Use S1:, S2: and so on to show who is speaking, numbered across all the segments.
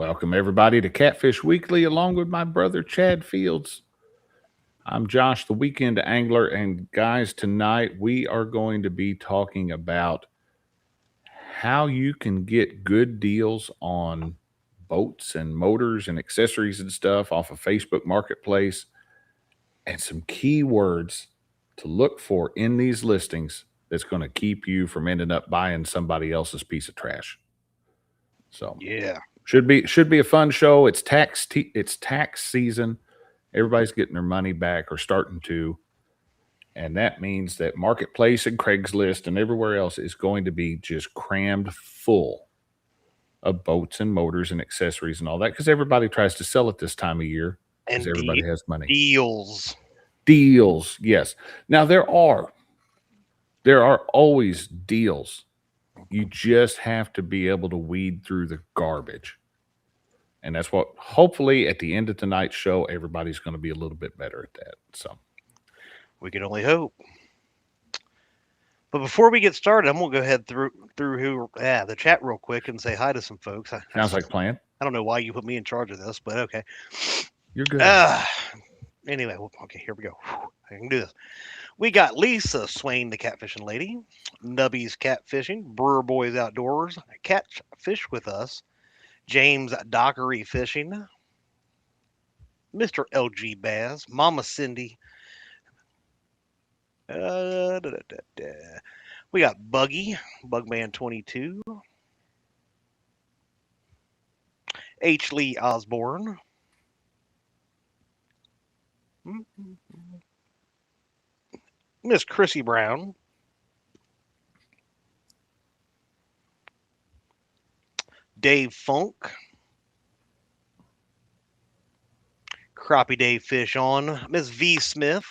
S1: Welcome, everybody, to Catfish Weekly, along with my brother, Chad Fields. I'm Josh, the weekend angler, and guys, tonight we are going to be talking about how you can get good deals on boats and motors and accessories and stuff off of Facebook Marketplace, and some keywords to look for in these listings that's going to keep you from ending up buying somebody else's piece of trash. So
S2: Yeah.
S1: should be a fun show. It's tax season. Everybody's getting their money back or starting to. And that means that Marketplace and Craigslist and everywhere else is going to be just crammed full of boats and motors and accessories and all that, because everybody tries to sell it this time of year because
S2: And
S1: everybody has money.
S2: deals.
S1: Deals, yes. Now there are always deals. You just have to be able to weed through the garbage. And that's what, hopefully, at the end of tonight's show, everybody's going to be a little bit better at that. So
S2: We can only hope. But before we get started, I'm gonna go ahead through the chat real quick and say hi to some folks.
S1: sounds like a plan.
S2: I don't know why you put me in charge of this, but okay.
S1: You're good.
S2: Anyway, okay, here we go. I can do this. We got Lisa Swain, the catfishing lady, Nubby's Catfishing, Brewer Boys Outdoors, Catfish with Us, James Dockery Fishing, Mr. LG Baz, Mama Cindy. We got Buggy, Bugman 22, H. Lee Osborne, Miss Chrissy Brown, Dave Funk, Crappie Dave Fish On, Miss V. Smith,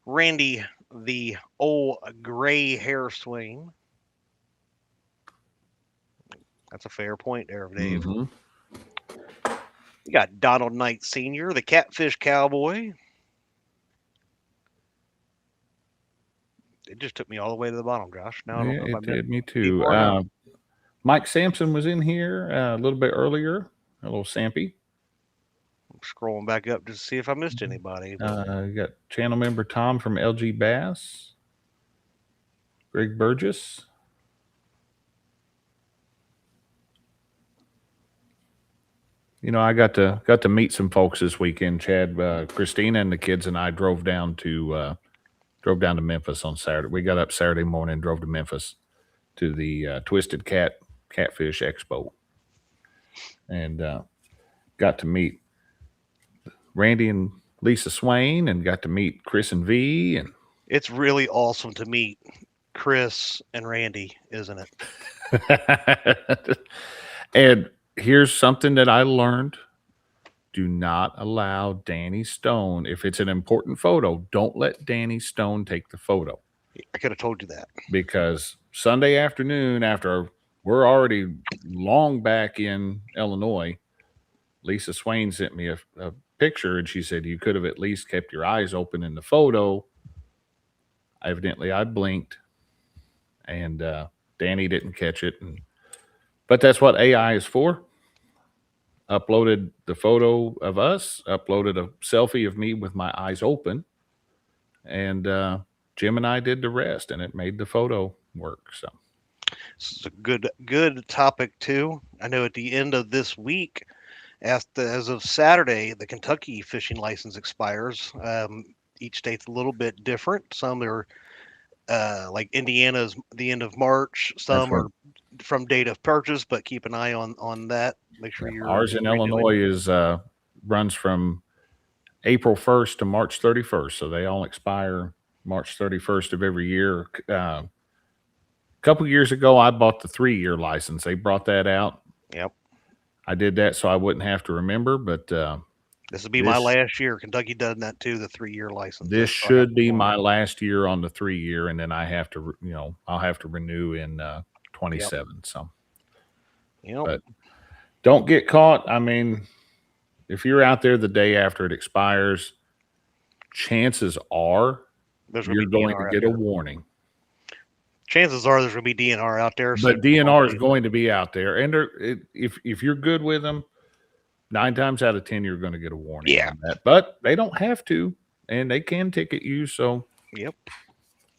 S2: Randy the old gray hair swing. That's a fair point there, Dave.
S1: Mm-hmm.
S2: You got Donald Knight Sr., the Catfish Cowboy. It just took me all the way to the bottom, Josh. Now I don't know if I
S1: it did me
S2: missed
S1: too.
S2: more or not.
S1: Mike Sampson was in here a little bit earlier, a little Sampy.
S2: I'm scrolling back up just to see if I missed anybody.
S1: You got channel member Tom from LG Bass, Greg Burgess. You know, I got to meet some folks this weekend. Chad, Christina, and the kids and I drove down to Memphis on Saturday. We got up Saturday morning, drove to Memphis to the Twisted Catfish Expo, and got to meet Randy and Lisa Swain, and got to meet Chris and V. And
S2: it's really awesome to meet Chris and Randy, isn't it?
S1: And here's something that I learned. Do not allow Danny Stone. If it's an important photo, don't let Danny Stone take the photo.
S2: I could have told you that.
S1: Because Sunday afternoon, after we're already long back in Illinois, Lisa Swain sent me a picture, and she said, you could have at least kept your eyes open in the photo. Evidently, I blinked, and Danny didn't catch it. But that's what AI is for. Uploaded the photo of us, uploaded a selfie of me with my eyes open, and Jim and I did the rest, and it made the photo work. So
S2: this is a good topic too. I know at the end of this week, as of Saturday, the Kentucky fishing license expires. Each state's a little bit different. Some are like Indiana's the end of March. Some are from date of purchase, but keep an eye on that. Make sure you're
S1: ours in Illinois is runs from April 1st to March 31st, so they all expire March 31st of every year. A couple years ago, I bought the 3-year license. They brought that out.
S2: Yep,
S1: I did that so I wouldn't have to remember. But
S2: this will be my last year. Kentucky done that too, the 3-year license.
S1: This should be my last year on the 3-year, and then I have to, I'll have to renew in 27. Yep. So, but don't get caught. I mean, if you're out there the day after it expires, chances are you're going to get a warning.
S2: Chances are there's going to be DNR out there.
S1: But DNR is going to be out there, and if you're good with them, 9 times out of 10 you're going to get a warning on that. But they don't have to, and they can ticket you. So
S2: yep,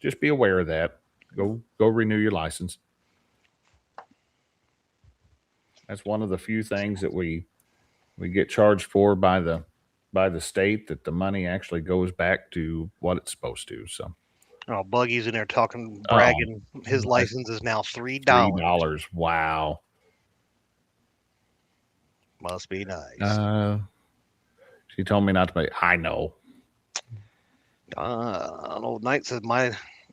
S1: just be aware of that. Go renew your license. That's one of the few things that we get charged for by the state, that the money actually goes back to what it's supposed to. So,
S2: oh, Buggy's in there talking, bragging. His license is now $3.
S1: $3. Wow,
S2: must be nice.
S1: She told me not to pay. I know.
S2: Old Knight says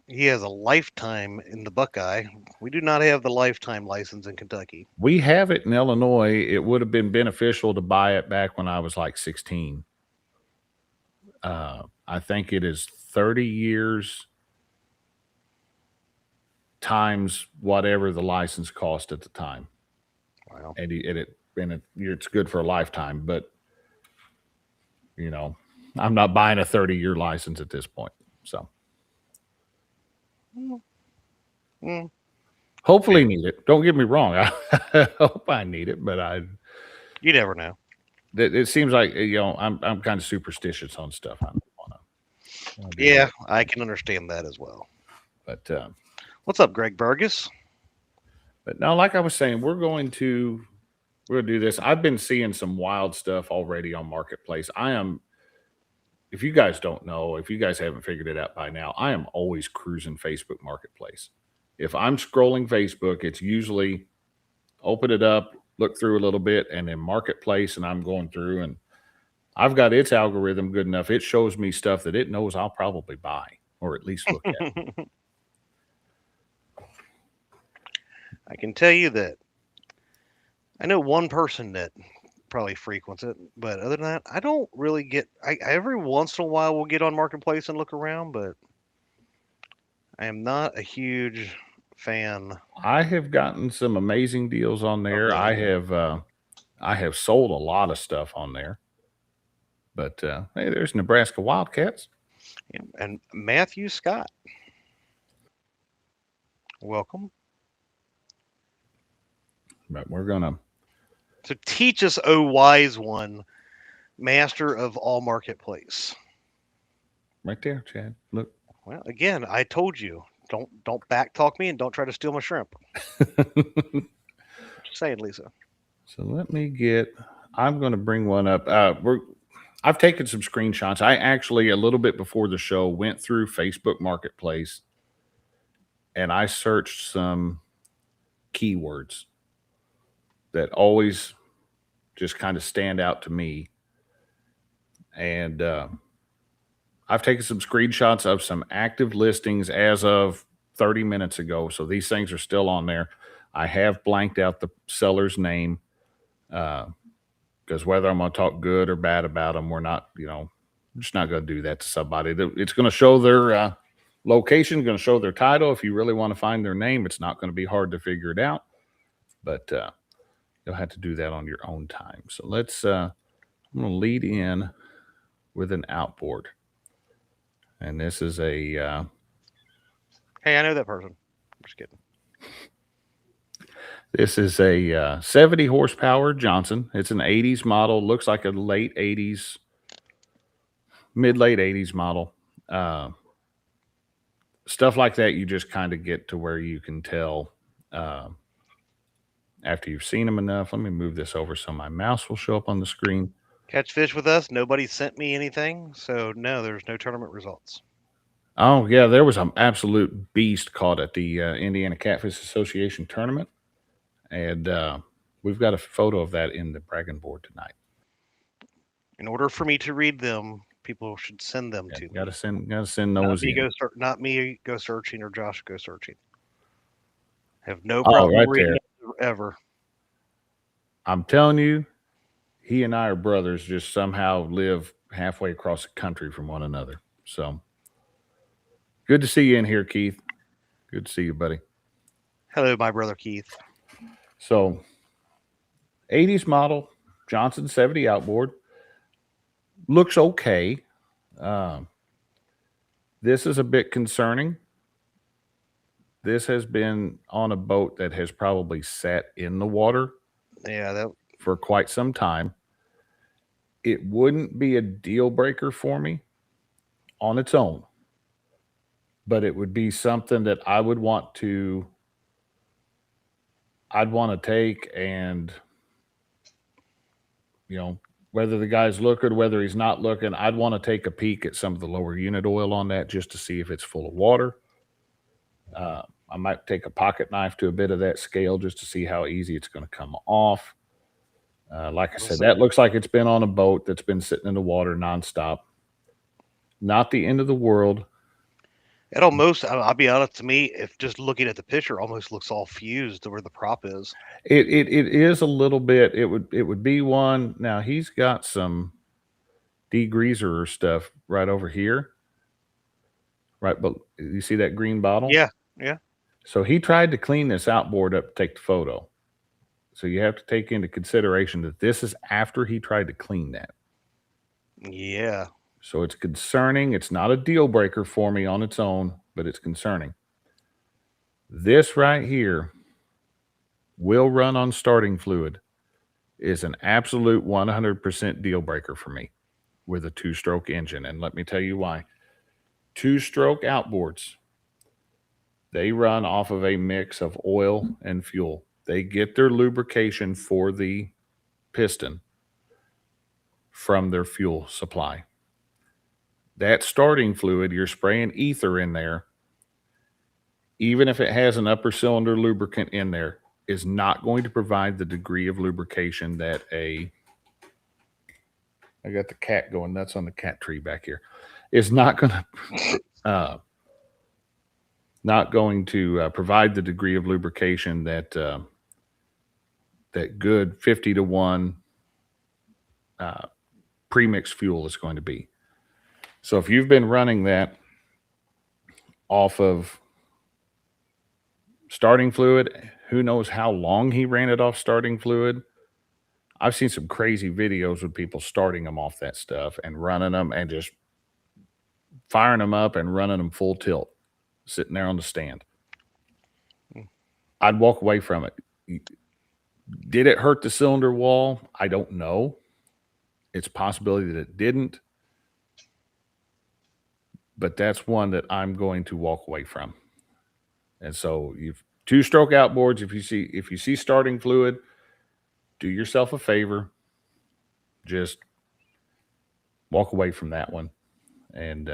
S2: he has a lifetime in the Buckeye. We do not have the lifetime license in Kentucky.
S1: We have it in Illinois. It would have been beneficial to buy it back when I was like 16. I think it is 30 years times whatever the license cost at the time.
S2: Wow.
S1: And it's good for a lifetime, but you know, I'm not buying a 30-year license at this point. So hopefully need it. Don't get me wrong. I hope I need it, but
S2: you never know.
S1: It seems like, you know, I'm kind of superstitious on stuff. I don't want to.
S2: Yeah, I can understand that as well.
S1: But
S2: what's up, Greg Burgess?
S1: But no, like I was saying, we're going to do this. I've been seeing some wild stuff already on Marketplace. If you guys don't know, if you guys haven't figured it out by now, I am always cruising Facebook Marketplace. If I'm scrolling Facebook, it's usually open it up, look through a little bit, and then Marketplace, and I'm going through, and I've got its algorithm good enough. It shows me stuff that it knows I'll probably buy, or at least look at.
S2: I can tell you that I know one person that probably frequents it, but other than that, I don't really get. Every once in a while we'll get on Marketplace and look around, but I am not a huge fan.
S1: I have gotten some amazing deals on there. Okay. I have sold a lot of stuff on there. But hey, there's Nebraska Wildcats.
S2: Yeah, and Matthew Scott. Welcome.
S1: But we're gonna.
S2: So teach us, oh wise one, master of all Marketplace.
S1: Right there, Chad. Look.
S2: Well, again, I told you, don't back talk me and don't try to steal my shrimp. Just saying, Lisa.
S1: So let me I'm going to bring one up. I've taken some screenshots. I actually, a little bit before the show, went through Facebook Marketplace and I searched some keywords that always just kind of stand out to me. And I've taken some screenshots of some active listings as of 30 minutes ago. So these things are still on there. I have blanked out the seller's name because whether I'm going to talk good or bad about them, we're not, I'm just not going to do that to somebody. It's going to show their location, going to show their title. If you really want to find their name, it's not going to be hard to figure it out. But you'll have to do that on your own time. So I'm going to lead in with an outboard. And this is a...
S2: hey, I know that person. I'm just kidding.
S1: This is a 70 horsepower Johnson. It's an 80s model. Looks like a late 80s, mid-late 80s model. Stuff like that, you just kind of get to where you can tell after you've seen them enough. Let me move this over so my mouse will show up on the screen.
S2: Catch fish with us. Nobody sent me anything. So, no, there's no tournament results.
S1: Oh, yeah. There was an absolute beast caught at the Indiana Catfish Association tournament. And we've got a photo of that in the bragging board tonight.
S2: In order for me to read them, people should send them to me.
S1: Gotta send those in.
S2: Not me go searching or Josh go searching. Have no problem reading them ever.
S1: I'm telling you, he and I are brothers, just somehow live halfway across the country from one another. So good to see you in here, Keith. Good to see you, buddy.
S2: Hello, my brother Keith.
S1: So 80s model Johnson 70 outboard. Looks okay. This is a bit concerning. This has been on a boat that has probably sat in the water
S2: Yeah,
S1: for quite some time. It wouldn't be a deal breaker for me on its own, but it would be something that I'd want to take and, you know, whether the guy's looking, whether he's not looking, I'd want to take a peek at some of the lower unit oil on that just to see if it's full of water. I might take a pocket knife to a bit of that scale just to see how easy it's going to come off. Like I said, that looks like it's been on a boat that's been sitting in the water nonstop. Not the end of the world.
S2: it almost, I'll be honest, to me, if just looking at the picture, almost looks all fused to where the prop is.
S1: It is a little bit. It would be one. Now he's got some degreaser stuff right over here. Right, but you see that green bottle?
S2: Yeah, yeah.
S1: So he tried to clean this outboard up to take the photo. So you have to take into consideration that this is after he tried to clean that.
S2: Yeah.
S1: So it's concerning. It's not a deal breaker for me on its own, but it's concerning. This right here will run on starting fluid is an absolute 100% deal breaker for me with a 2-stroke engine. And let me tell you why. 2-stroke outboards, they run off of a mix of oil and fuel. They get their lubrication for the piston from their fuel supply. That starting fluid, you're spraying ether in there, even if it has an upper cylinder lubricant in there, is not going to provide the degree of lubrication that I got the cat going nuts on the cat tree back here. Is not going to provide the degree of lubrication that that good 50-to-1 premixed fuel is going to be. So if you've been running that off of starting fluid, who knows how long he ran it off starting fluid. I've seen some crazy videos with people starting them off that stuff and running them and just firing them up and running them full tilt, sitting there on the stand. I'd walk away from it. Did it hurt the cylinder wall? I don't know. It's a possibility that it didn't. But that's one that I'm going to walk away from. And so you've 2-stroke outboards, if you see starting fluid, do yourself a favor. Just walk away from that one. And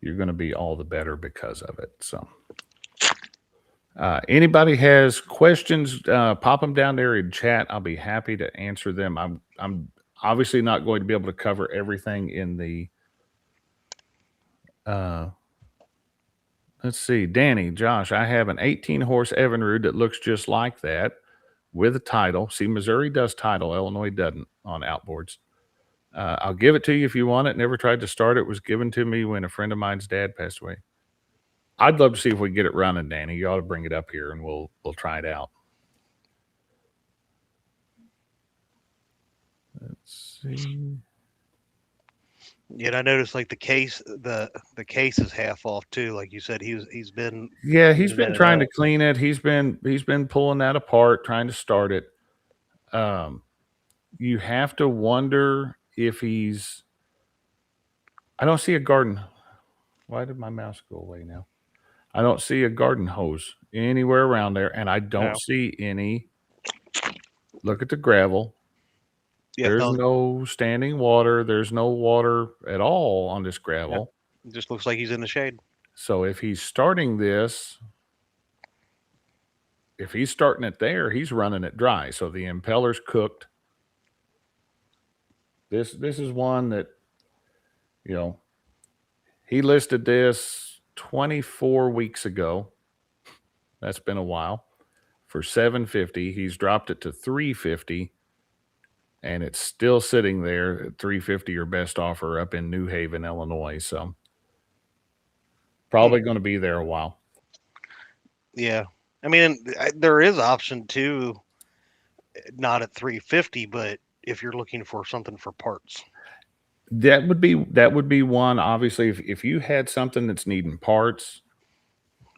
S1: you're going to be all the better because of it. So anybody has questions, pop them down there in chat. I'll be happy to answer them. I'm obviously not going to be able to cover everything in the let's see, Danny, Josh, I have an 18-horse Evinrude that looks just like that with a title. See, Missouri does title. Illinois doesn't on outboards. I'll give it to you if you want it. Never tried to start it. It was given to me when a friend of mine's dad passed away. I'd love to see if we can get it running, Danny. You ought to bring it up here and we'll try it out. Let's see.
S2: Yeah, and I noticed like the case is half off too. Like you said, he's been
S1: trying to clean it. He's been pulling that apart, trying to start it. You have to wonder if he's. I don't see a garden. Why did my mouse go away now? I don't see a garden hose anywhere around there, and I don't see any. Look at the gravel. Yeah, there's no standing water. There's no water at all on this gravel.
S2: It just looks like he's in the shade.
S1: So if he's starting this, if he's starting it there, he's running it dry. So the impeller's cooked. This is one that, you know, he listed this 24 weeks ago. That's been a while. For $750. He's dropped it to $350. And it's still sitting there at $350 or best offer up in New Haven, Illinois. So probably going to be there a while.
S2: Yeah. I mean, there is option too, not at $350, but if you're looking for something for parts.
S1: That would be one. Obviously, if you had something that's needing parts,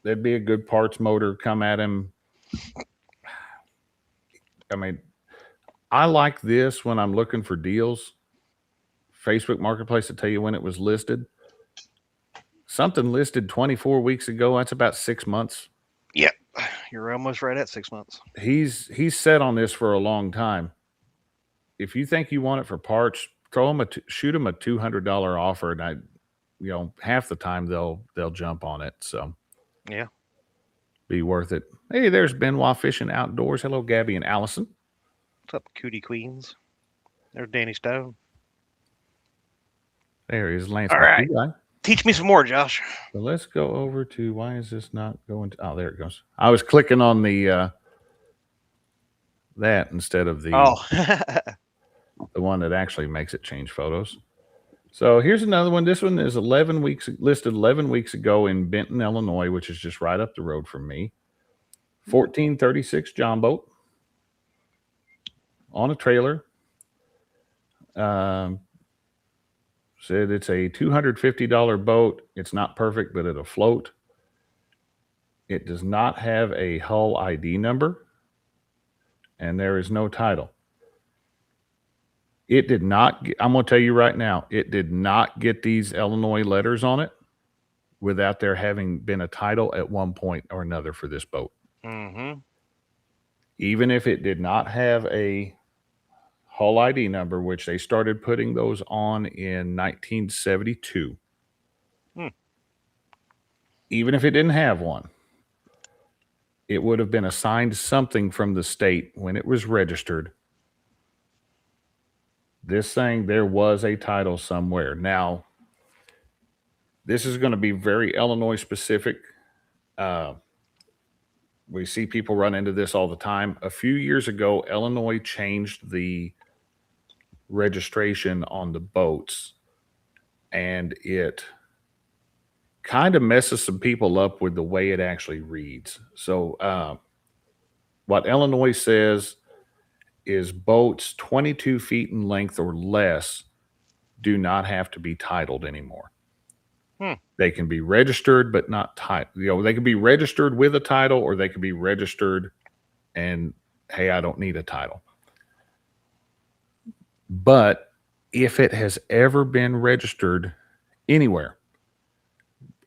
S1: there'd be a good parts motor come at him. I mean, I like this when I'm looking for deals. Facebook Marketplace to tell you when it was listed. Something listed 24 weeks ago. That's about 6 months.
S2: Yep, you're almost right at 6 months.
S1: He's set on this for a long time. If you think you want it for parts, shoot him a $200 offer, and half the time they'll jump on it. So
S2: yeah,
S1: be worth it. Hey, there's Benoit Fishing Outdoors. Hello, Gabby and Allison.
S2: what's up, Cootie Queens? There's Danny Stone.
S1: There is Lance.
S2: All right. Teach me some more, Josh.
S1: So let's go over to, why is this not going to, oh, there it goes. I was clicking on the, that instead of the, the one that actually makes it change photos. So here's another one. This one is listed 11 weeks ago in Benton, Illinois, which is just right up the road from me. 1436 John boat on a trailer. Said it's a $250 boat. It's not perfect, but it'll float. It does not have a hull ID number, and there is no title. It did not get, I'm going to tell you right now, it did not get these Illinois letters on it without there having been a title at one point or another for this boat.
S2: Mm-hmm.
S1: Even if it did not have a hull ID number, which they started putting those on in 1972. Even if it didn't have one, it would have been assigned something from the state when it was registered. This thing, there was a title somewhere. Now, this is going to be very Illinois specific. We see people run into this all the time. A few years ago, Illinois changed the registration on the boats, and it kind of messes some people up with the way it actually reads. So what Illinois says is boats 22 feet in length or less do not have to be titled anymore. They can be registered, but not titled. They can be registered with a title, or they can be registered and, hey, I don't need a title. But if it has ever been registered anywhere,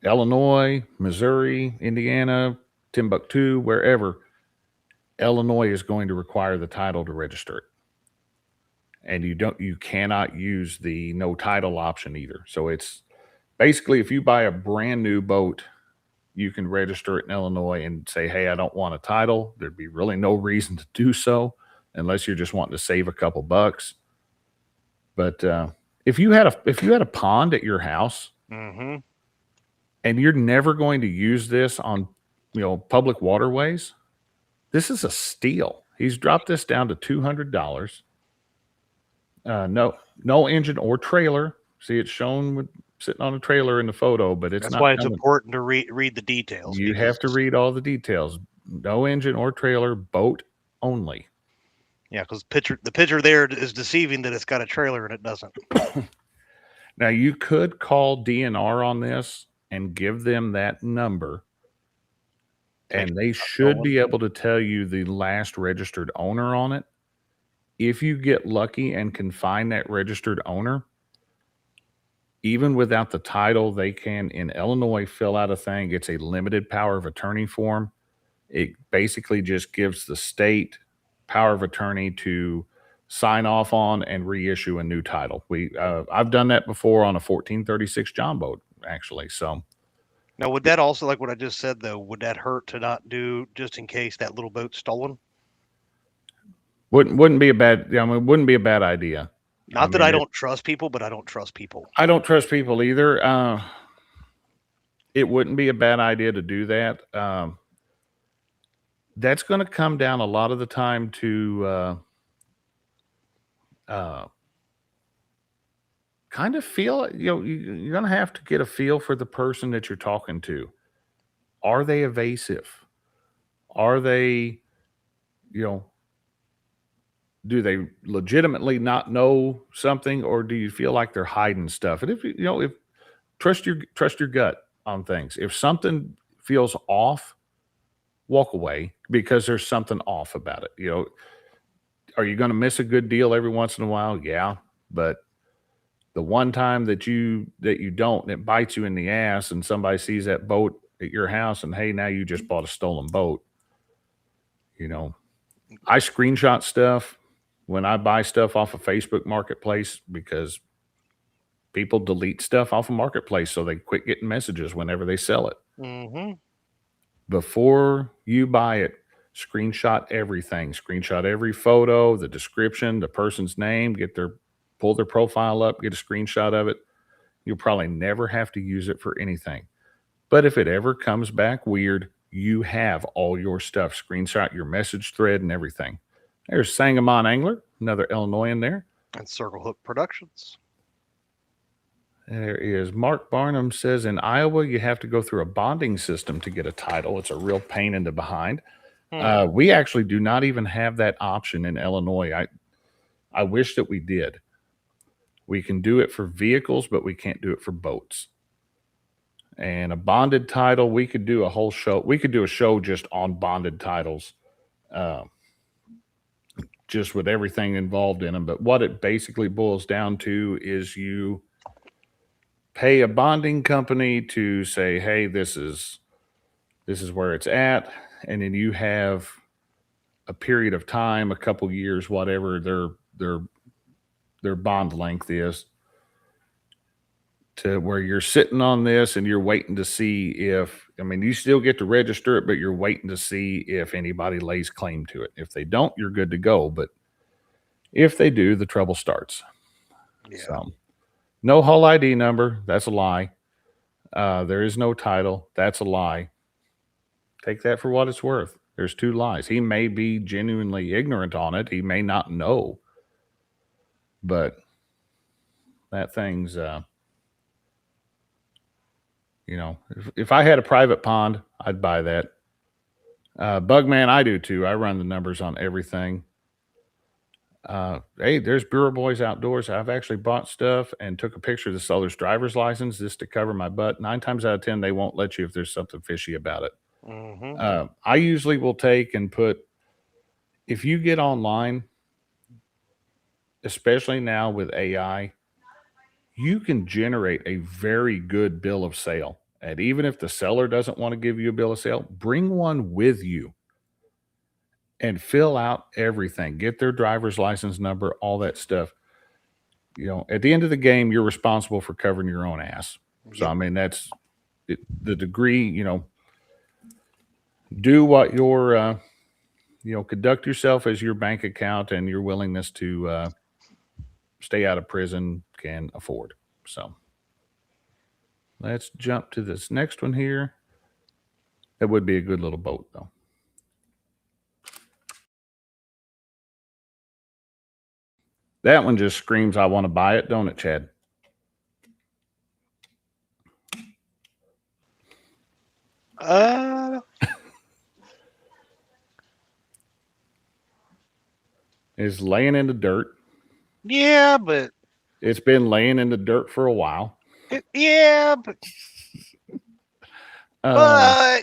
S1: Illinois, Missouri, Indiana, Timbuktu, wherever, Illinois is going to require the title to register it. And you cannot use the no title option either. So it's basically, if you buy a brand new boat, you can register it in Illinois and say, hey, I don't want a title. There'd be really no reason to do so unless you're just wanting to save a couple bucks. But if you had a pond at your house,
S2: mm-hmm.
S1: and you're never going to use this on public waterways, this is a steal. He's dropped this down to $200. No engine or trailer. See, it's shown sitting on a trailer in the photo, but it's
S2: That's
S1: not.
S2: why it's important to read the details.
S1: You have to read all the details. No engine or trailer, boat only.
S2: Yeah, because the picture there is deceiving that it's got a trailer and it doesn't.
S1: Now, you could call DNR on this and give them that number, and they should be able to tell you the last registered owner on it. If you get lucky and can find that registered owner, even without the title, they can, in Illinois, fill out a thing. It's a limited power of attorney form. It basically just gives the state power of attorney to sign off on and reissue a new title. I've done that before on a 1436 John boat, actually. So
S2: now, would that also, like what I just said, though, would that hurt to not do just in case that little boat's stolen?
S1: Wouldn't be a bad. It wouldn't be a bad idea.
S2: Not that I don't trust people, but I don't trust people.
S1: I don't trust people either. It wouldn't be a bad idea to do that. That's going to come down a lot of the time to kind of feel, you're going to have to get a feel for the person that you're talking to. Are they evasive? Are they, do they legitimately not know something, or do you feel like they're hiding stuff? And if trust your gut on things. If something feels off, walk away, because there's something off about it. You know, are you going to miss a good deal every once in a while? Yeah, but the one time that you don't, and it bites you in the ass, and somebody sees that boat at your house, and hey, now you just bought a stolen boat. You know, I screenshot stuff when I buy stuff off of Facebook Marketplace, because people delete stuff off of Marketplace so they quit getting messages whenever they sell it.
S2: Mm-hmm.
S1: Before you buy it, screenshot everything. Screenshot every photo, the description, the person's name, pull their profile up, get a screenshot of it. You'll probably never have to use it for anything. But if it ever comes back weird, you have all your stuff. Screenshot your message thread and everything. There's Sangamon Angler, another Illinoisan there.
S2: And Circle Hook Productions.
S1: There is Mark Barnum says, in Iowa, you have to go through a bonding system to get a title. It's a real pain in the behind. We actually do not even have that option in Illinois. I wish that we did. We can do it for vehicles, but we can't do it for boats. And a bonded title, we could do a whole show. We could do a show just on bonded titles, just with everything involved in them. But what it basically boils down to is you pay a bonding company to say, hey, this is where it's at. And then you have a period of time, a couple years, whatever their bond length is, to where you're sitting on this and you're waiting to see if, I mean, you still get to register it, but you're waiting to see if anybody lays claim to it. If they don't, you're good to go. But if they do, the trouble starts.
S2: Yeah.
S1: So, no hull ID number. That's a lie. There is no title. That's a lie. Take that for what it's worth. There's two lies. He may be genuinely ignorant on it. He may not know. But that thing's, you know, if I had a private pond, I'd buy that. Bugman, I do too. I run the numbers on everything. Hey, there's Brewer Boys Outdoors. I've actually bought stuff and took a picture of the seller's driver's license just to cover my butt. 9 times out of 10, they won't let you if there's something fishy about it.
S2: Mm-hmm.
S1: I usually will take and put, if you get online, especially now with AI, you can generate a very good bill of sale. And even if the seller doesn't want to give you a bill of sale, bring one with you and fill out everything. Get their driver's license number, all that stuff. You know, at the end of the game, you're responsible for covering your own ass. So, I mean, that's it, the degree, you know, do what your, you know, conduct yourself as your bank account and your willingness to stay out of prison can afford. So let's jump to this next one here. That would be a good little boat, though. That one just screams, I want to buy it, don't it, Chad? It's laying in the dirt.
S2: Yeah, but
S1: It's been laying in the dirt for a while.
S2: but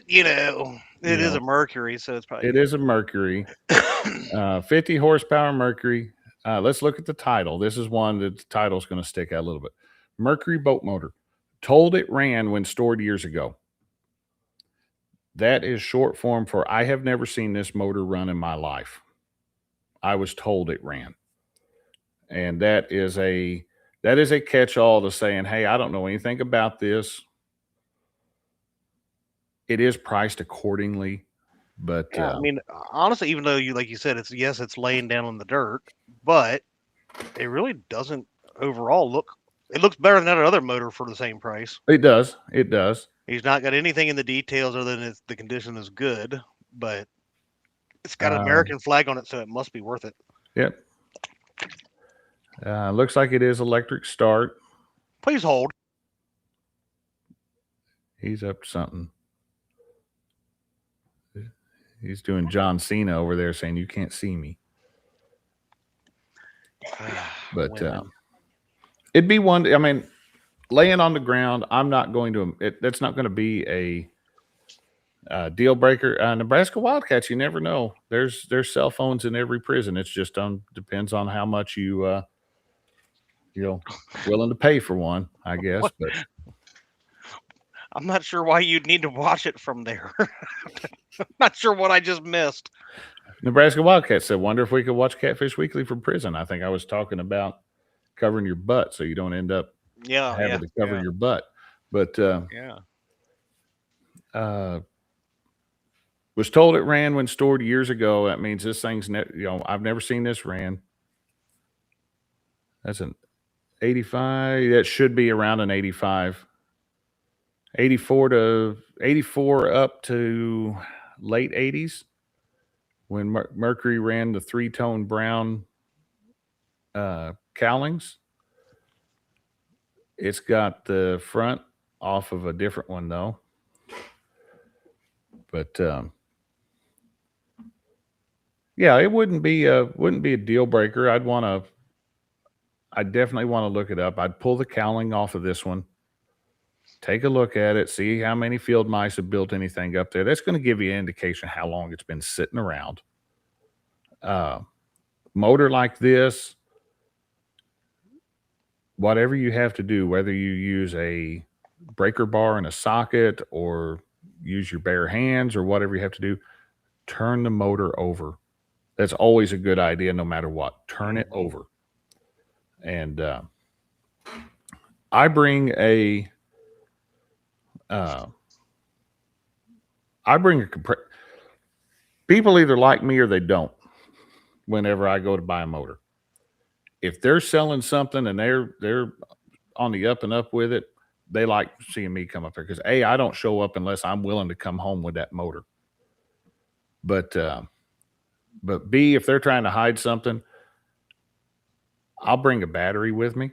S2: you know, it is a Mercury, so it's probably.
S1: It is a Mercury. 50 horsepower Mercury. Let's look at the title. This is one that the title's going to stick out a little bit. Mercury boat motor. Told it ran when stored years ago. That is short form for I have never seen this motor run in my life. I was told it ran. And that is a catch-all to saying, hey, I don't know anything about this. It is priced accordingly, but
S2: Yeah, I mean, honestly, even though like you said, it's laying down in the dirt, but it really doesn't overall look. It looks better than that other motor for the same price.
S1: it does. It does.
S2: He's not got anything in the details other than the condition is good, but it's got an American flag on it, so it must be worth it.
S1: Yep. Looks like it is electric start.
S2: Please hold.
S1: He's up to something. He's doing John Cena over there saying, you can't see me. But it'd be one. I mean, laying on the ground, I'm not going to, that's not going to be Deal breaker, Nebraska Wildcats. You never know. There's cell phones in every prison. It's just depends on how much you willing to pay for one, I guess.
S2: What?
S1: But
S2: I'm not sure why you'd need to watch it from there. I'm not sure what I just missed.
S1: Nebraska Wildcats said, "Wonder if we could watch Catfish Weekly from prison." I think I was talking about covering your butt so you don't end up having to cover your butt. But was told it ran when stored years ago. That means this thing's I've never seen this ran. That's an 85. That should be around an 85. 84 up to late 80s when Mercury ran the 3-tone brown cowlings. It's got the front off of a different one though. But yeah, it wouldn't be a deal breaker. I'd definitely want to look it up. I'd pull the cowling off of this one, take a look at it, see how many field mice have built anything up there. That's going to give you an indication how long it's been sitting around. Motor like this, whatever you have to do, whether you use a breaker bar and a socket or use your bare hands or whatever you have to do, turn the motor over. That's always a good idea no matter what. Turn it over. And I bring a compressor. People either like me or they don't whenever I go to buy a motor. If they're selling something and they're on the up and up with it, they like seeing me come up there because A, I don't show up unless I'm willing to come home with that motor. But B, if they're trying to hide something, I'll bring a battery with me.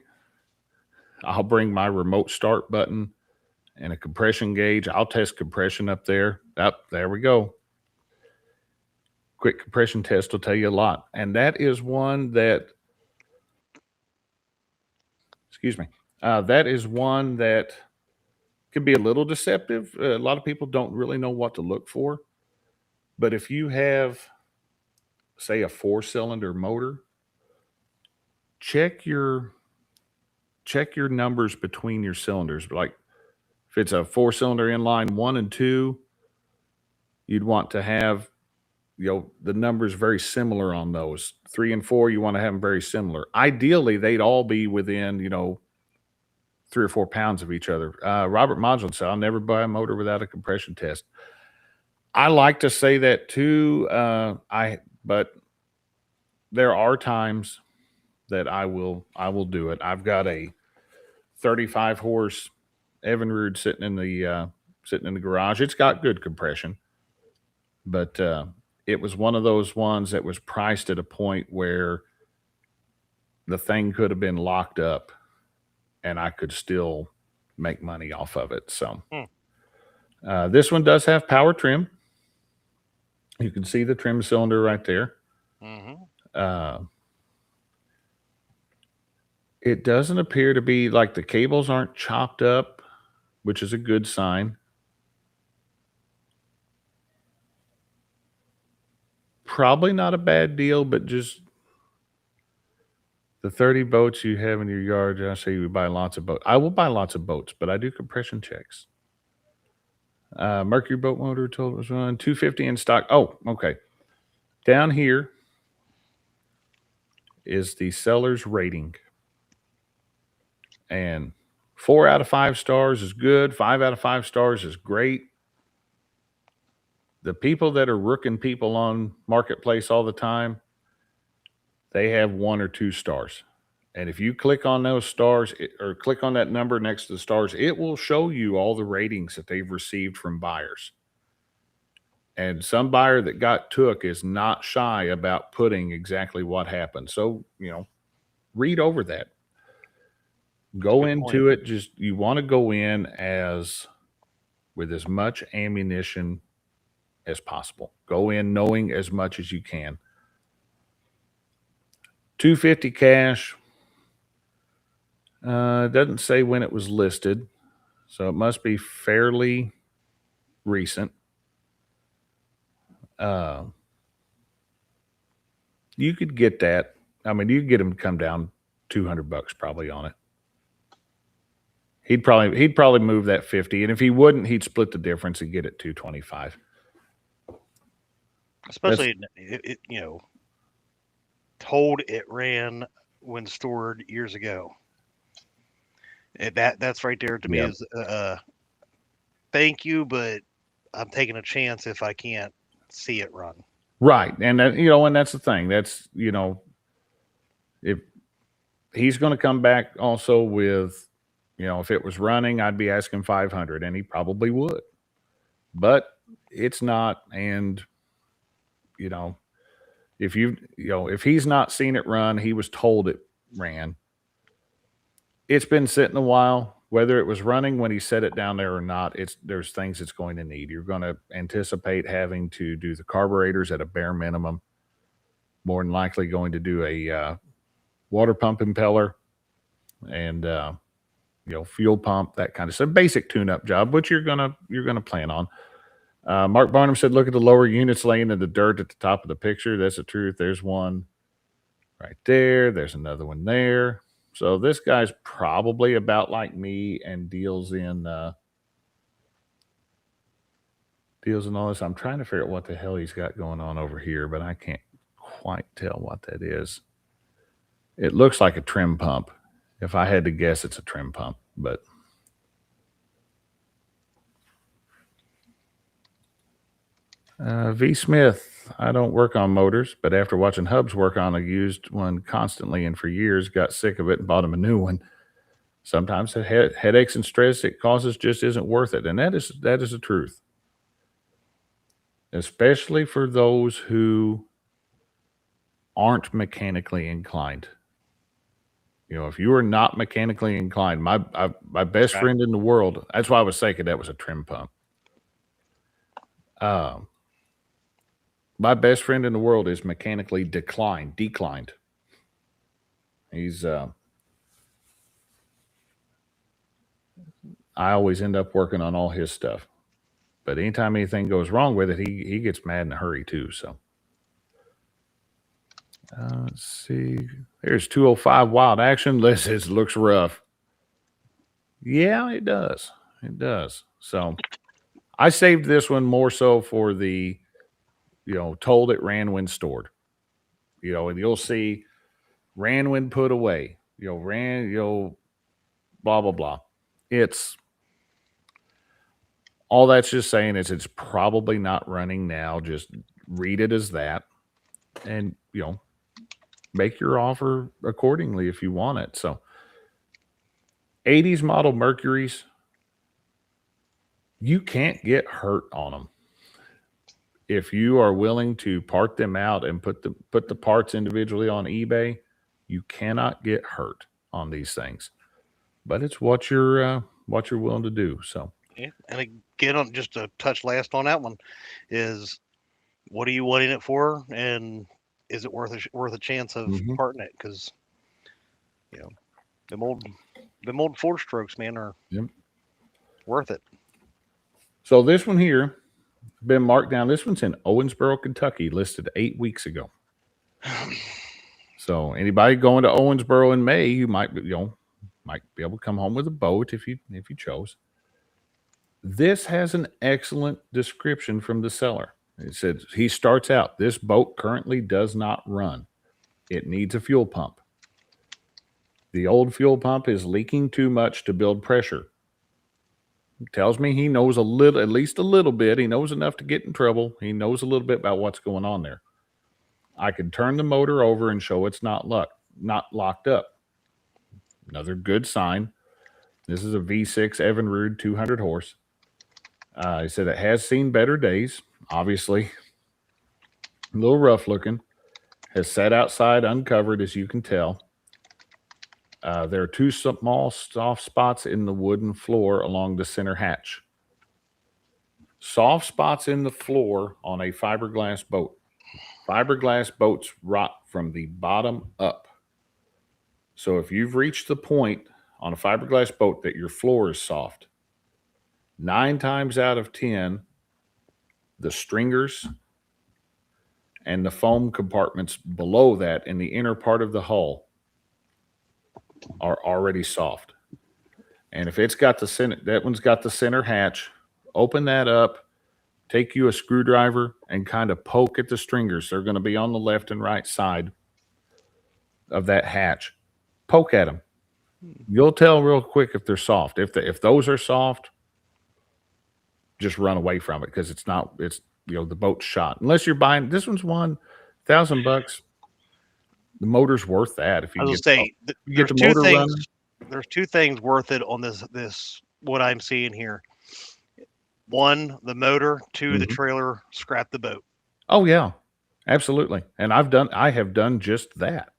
S1: I'll bring my remote start button and a compression gauge. I'll test compression up there. There we go. Quick compression test will tell you a lot. And that is one that, that is one that can be a little deceptive. A lot of people don't really know what to look for. But if you have, say, a 4-cylinder motor, check your numbers between your cylinders. Like if it's a 4-cylinder inline 1 and 2, you'd want to have the numbers very similar on those. 3 and 4, you want to have them very similar. Ideally, they'd all be within 3 or 4 pounds of each other. Robert Modulin said, "I'll never buy a motor without a compression test." I like to say that too. But there are times that I will do it. I've got a 35 horse Evinrude sitting in the garage. It's got good compression, but it was one of those ones that was priced at a point where the thing could have been locked up and I could still make money off of it. So this one does have power trim. You can see the trim cylinder right there. It doesn't appear to be like the cables aren't chopped up, which is a good sign. Probably not a bad deal, but just the 30 boats you have in your yard. I say you buy lots of boats. I will buy lots of boats, but I do compression checks. Mercury boat motor told it was running 250 in stock. Oh, okay. Down here is the seller's rating. And 4 out of 5 stars is good. 5 out of 5 stars is great. The people that are rooking people on Marketplace all the time, they have 1 or 2 stars. And if you click on those stars or click on that number next to the stars, it will show you all the ratings that they've received from buyers. And some buyer that got took is not shy about putting exactly what happened. So, read over that. Go into it. Just, you want to go in with as much ammunition as possible. Go in knowing as much as you can. $250 cash. Doesn't say when it was listed, so it must be fairly recent. You could get that. I mean, you could get him to come down $200 probably on it. He'd probably move that 50, and if he wouldn't, he'd split the difference and get it 225.
S2: Especially, told it ran when stored years ago. That's right there to me is thank you, but I'm taking a chance if I can't see it run.
S1: Right, and that, and that's the thing. That's if he's going to come back also with, if it was running, I'd be asking 500, and he probably would, but it's not. And if he's not seen it run, he was told it ran. It's been sitting a while. Whether it was running when he set it down there or not, there's things it's going to need. You're going to anticipate having to do the carburetors at a bare minimum. More than likely going to do a water pump impeller and fuel pump, that kind of stuff. Basic tune-up job, which you're gonna plan on. Mark Barnum said, "Look at the lower units laying in the dirt at the top of the picture." That's the truth. There's one right there. There's another one there. So this guy's probably about like me and deals in all this. I'm trying to figure out what the hell he's got going on over here, but I can't quite tell what that is. It looks like a trim pump. If I had to guess, it's a trim pump, but V. Smith, I don't work on motors, but after watching Hubs work on a used one constantly and for years, got sick of it and bought him a new one. Sometimes the headaches and stress it causes just isn't worth it. And that is the truth. Especially for those who aren't mechanically inclined. If you are not mechanically inclined, my best friend in the world, that's why I was thinking that was a trim pump. My best friend in the world is mechanically declined. He's I always end up working on all his stuff. But anytime anything goes wrong with it, he gets mad in a hurry too. So let's see. There's 205 Wild Action. It looks rough. Yeah, it does. It does. So I saved this one more so for the, told it ran when stored. And you'll see ran when put away. Blah, blah, blah. It's all that's just saying is it's probably not running now. Just read it as that and, make your offer accordingly if you want it. So 80s model Mercuries, you can't get hurt on them. If you are willing to part them out and put the parts individually on eBay, you cannot get hurt on these things. But it's what you're willing to do. So
S2: yeah. And again, just to touch last on that one, is what are you wanting it for, and is it worth a chance of parting it? Because them old 4-strokes, man, are worth it.
S1: So this one here been marked down. This one's in Owensboro, Kentucky, listed 8 weeks ago. So anybody going to Owensboro in May, you might be able to come home with a boat if you chose. This has an excellent description from the seller. It says he starts out, this boat currently does not run. It needs a fuel pump. The old fuel pump is leaking too much to build pressure. Tells me he knows at least a little bit. He knows enough to get in trouble. He knows a little bit about what's going on there. I can turn the motor over and show it's not locked up. Another good sign. This is a V6 Evinrude 200 horse. He said it has seen better days. Obviously, a little rough looking. Has sat outside uncovered, as you can tell. There are 2 small soft spots in the wooden floor along the center hatch. Soft spots in the floor on a fiberglass boat. Fiberglass boats rot from the bottom up. So if you've reached the point on a fiberglass boat that your floor is soft, 9 times out of 10, the stringers and the foam compartments below that in the inner part of the hull are already soft. And if it's got the center, that one's got the center hatch, open that up, take you a screwdriver and kind of poke at the stringers. They're going to be on the left and right side of that hatch. Poke at them. You'll tell real quick if they're soft. If those are soft, just run away from it because it's the boat's shot. Unless you're buying this one's $1,000. The motor's worth that if
S2: I
S1: you
S2: was
S1: get
S2: gonna say
S1: you get
S2: there's
S1: the
S2: two
S1: motor
S2: things.
S1: running.
S2: There's two things worth it on this what I'm seeing here. One, the motor. Two, the
S1: Mhm.
S2: trailer. Scrap the boat.
S1: Oh yeah, absolutely. And I have done just that.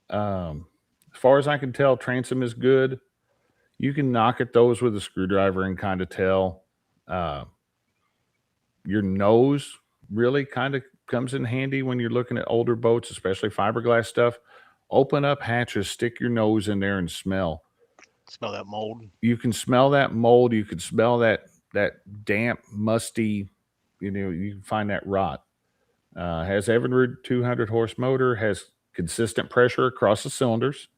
S1: As far as I can tell, transom is good. You can knock at those with a screwdriver and kind of tell. Uh, your nose really kind of comes in handy when you're looking at older boats, especially fiberglass stuff. Open up hatches, stick your nose in there and smell.
S2: Smell that mold.
S1: You can smell that mold. You can smell that damp, musty. You can find that rot. Has Evinrude 200 horse motor. Has consistent pressure across the cylinders.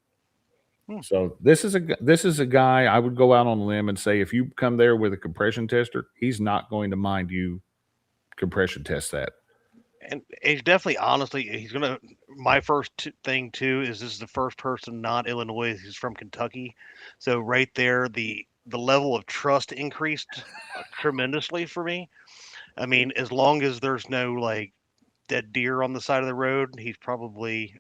S1: So this is a guy I would go out on a limb and say if you come there with a compression tester, he's not going to mind you compression test that.
S2: And he's definitely, honestly, he's gonna. My first thing too is this is the first person not Illinois. He's from Kentucky, so right there the level of trust increased tremendously for me. I mean, as long as there's no like dead deer on the side of the road, he's probably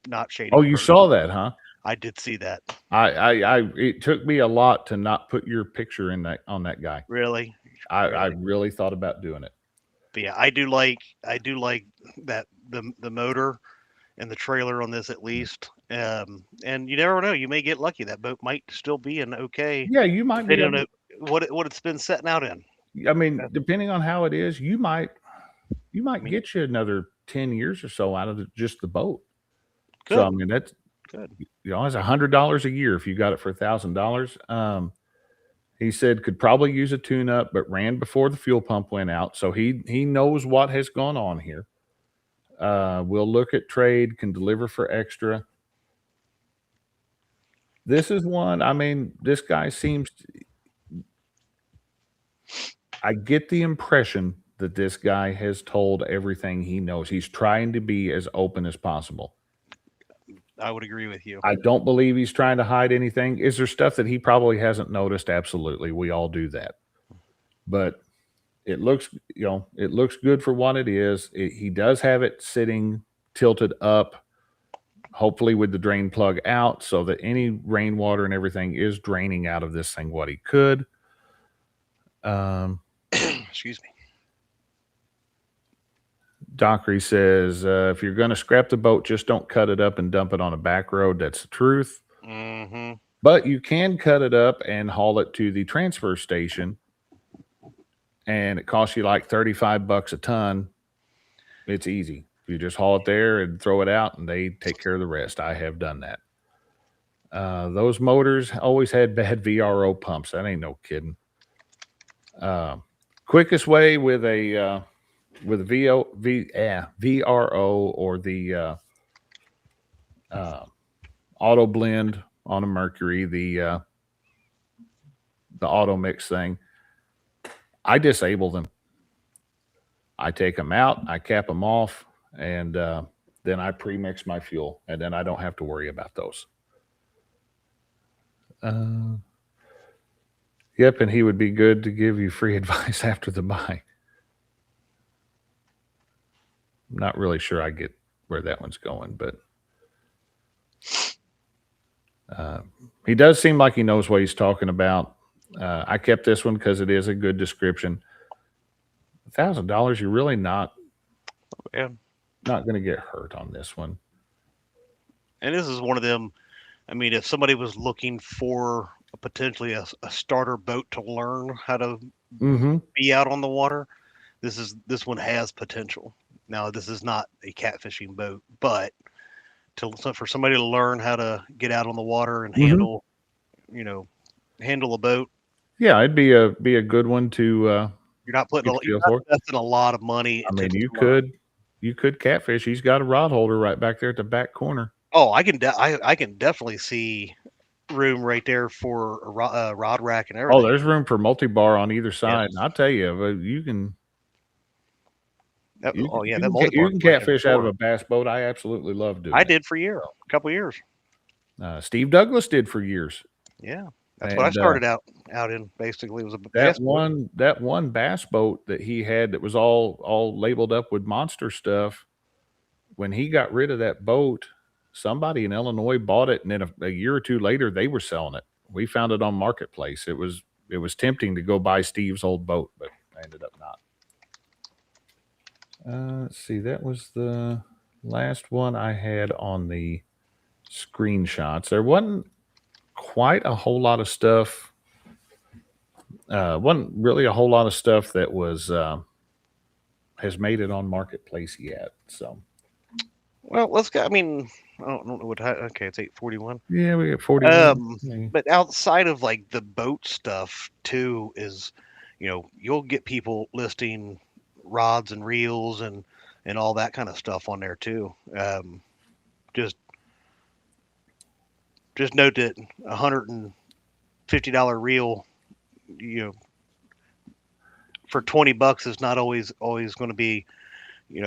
S2: not shady.
S1: Oh, you saw that, huh?
S2: I did see that.
S1: It took me a lot to not put your picture in on that guy.
S2: Really,
S1: I really thought about doing it.
S2: but yeah, I do like that the motor and the trailer on this at least. And you never know, you may get lucky. That boat might still be an okay.
S1: Yeah, you might be.
S2: They don't know what it's been setting out in.
S1: I mean, depending on how it is, you might get you another 10 years or so out of just the boat.
S2: Good.
S1: So I mean that's
S2: good.
S1: It's $100 a year if you got it for $1,000. He said could probably use a tune-up, but ran before the fuel pump went out. So he knows what has gone on here. We'll look at trade, can deliver for extra. This is one, I mean, this guy I get the impression that this guy has told everything he knows. He's trying to be as open as possible.
S2: I would agree with you.
S1: I don't believe he's trying to hide anything. Is there stuff that he probably hasn't noticed? Absolutely. We all do that. But it looks good for what it is. He does have it sitting tilted up, hopefully with the drain plug out so that any rainwater and everything is draining out of this thing what he could.
S2: Excuse me.
S1: Dockery says, if you're going to scrap the boat, just don't cut it up and dump it on a back road. That's the truth.
S2: Mm-hmm.
S1: But you can cut it up and haul it to the transfer station, and it costs you like $35 a ton. It's easy. You just haul it there and throw it out, and they take care of the rest. I have done that. Those motors always had bad VRO pumps. That ain't no kidding. Quickest way with a VRO or the auto blend on a Mercury, the auto mix thing, I disable them. I take them out, I cap them off, and then I pre-mix my fuel, and then I don't have to worry about those. Yep, and he would be good to give you free advice after the buy. I'm not really sure I get where that one's going, but he does seem like he knows what he's talking about. I kept this one because it is a good description. $1,000, you're really not going to get hurt on this one.
S2: And this is one of them. I mean, if somebody was looking for potentially a starter boat to learn how to be out on the water, this one has potential. Now, this is not a catfishing boat, but for somebody to learn how to get out on the water and handle a boat.
S1: Yeah, it'd be a good one to
S2: You're not putting
S1: Get a
S2: you're
S1: feel
S2: not
S1: for it.
S2: investing a lot of money.
S1: I
S2: To
S1: mean,
S2: learn.
S1: you could catfish. He's got a rod holder right back there at the back corner.
S2: Oh, I can definitely see room right there for a rod rack and
S1: Oh,
S2: everything.
S1: there's room for multi-bar on either side. And
S2: Yes.
S1: I'll tell you, you can
S2: Oh yeah, that
S1: you
S2: multi-bar
S1: can
S2: mentioned
S1: catfish out of
S2: before.
S1: a bass boat. I absolutely love doing
S2: I
S1: it.
S2: did for years, a couple years.
S1: Steve Douglas did for years,
S2: Yeah, that's what I
S1: and
S2: started out in. Basically, was a bass boat.
S1: that one bass boat that he had that was all labeled up with monster stuff. When he got rid of that boat, somebody in Illinois bought it, and then a year or two later, they were selling it. We found it on Marketplace. It was tempting to go buy Steve's old boat, but I ended up not. Let's see. That was the last one I had on the screenshots. There wasn't quite a whole lot of stuff. Wasn't really a whole lot of stuff that was has made it on Marketplace yet. So
S2: Well, let's go. I mean, I don't know what. Okay, it's 8:41.
S1: yeah, we got 41.
S2: But outside of like the boat stuff too, is you'll get people listing rods and reels and all that kind of stuff on there too. Just note that $150 reel, for $20 is not always going to be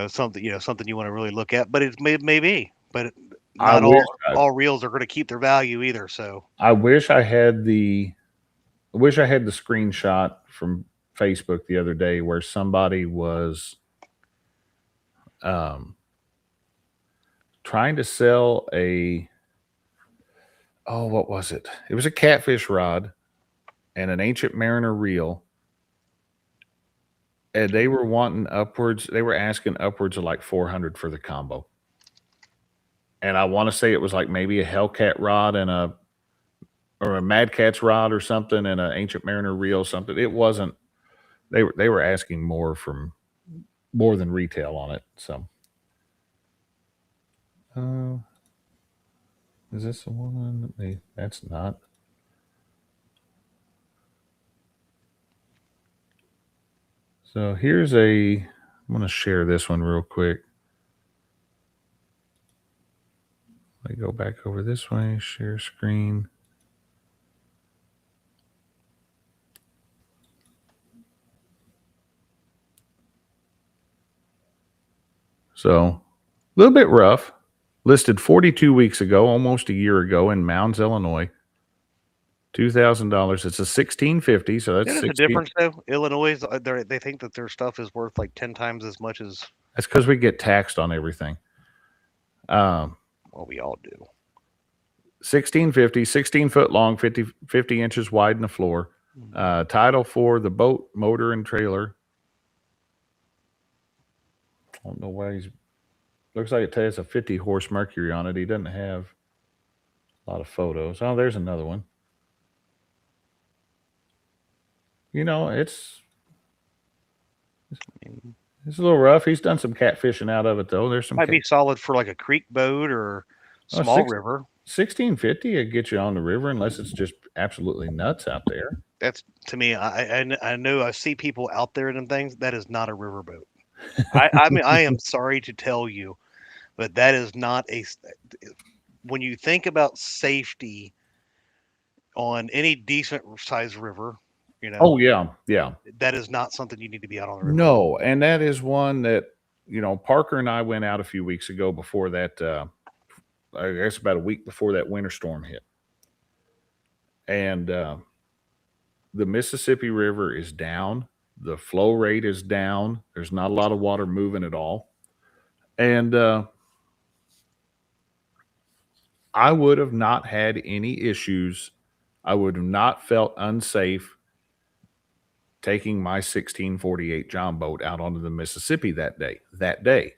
S2: something you want to really look at, but it may be, but not all reels are going to keep their value either. So
S1: I wish I had the screenshot from Facebook the other day where somebody was trying to sell what was it? It was a catfish rod and an Ancient Mariner reel. And they were asking upwards of like 400 for the combo. And I want to say it was like maybe a Hellcat rod and a Mad Cat's rod or something and an Ancient Mariner reel, something. It wasn't, they were asking more than retail on it. So is this the one? That's not. So I'm going to share this one real quick. Let me go back over this way, share screen. So a little bit rough. Listed 42 weeks ago, almost a year ago in Mounds, Illinois. $2,000. It's a 1650. So that's
S2: the difference though. Illinois, they think that their stuff is worth like 10 times as much as.
S1: That's because we get taxed on everything.
S2: Well, we all do.
S1: 1650, 16 foot long, 50 inches wide in the floor. Title for the boat, motor, and trailer. I don't know why looks like it has a 50 horse Mercury on it. He doesn't have a lot of photos. Oh, there's another one. It's a little rough. He's done some catfishing out of it though. There's some
S2: might be solid for like a creek boat or small river.
S1: 1650 it gets you on the river unless it's just absolutely nuts out there.
S2: That's, to me, I know I see people out there and things. That is not a riverboat. I mean, I am sorry to tell you, but that is not when you think about safety on any decent sized river,
S1: Oh yeah.
S2: that is not something you need to be out on the river.
S1: No, and that is one that Parker and I went out a few weeks ago before that. I guess about a week before that winter storm hit, and the Mississippi River is down. The flow rate is down. There's not a lot of water moving at all, and I would have not had any issues. I would have not felt unsafe taking my 1648 John boat out onto the Mississippi that day.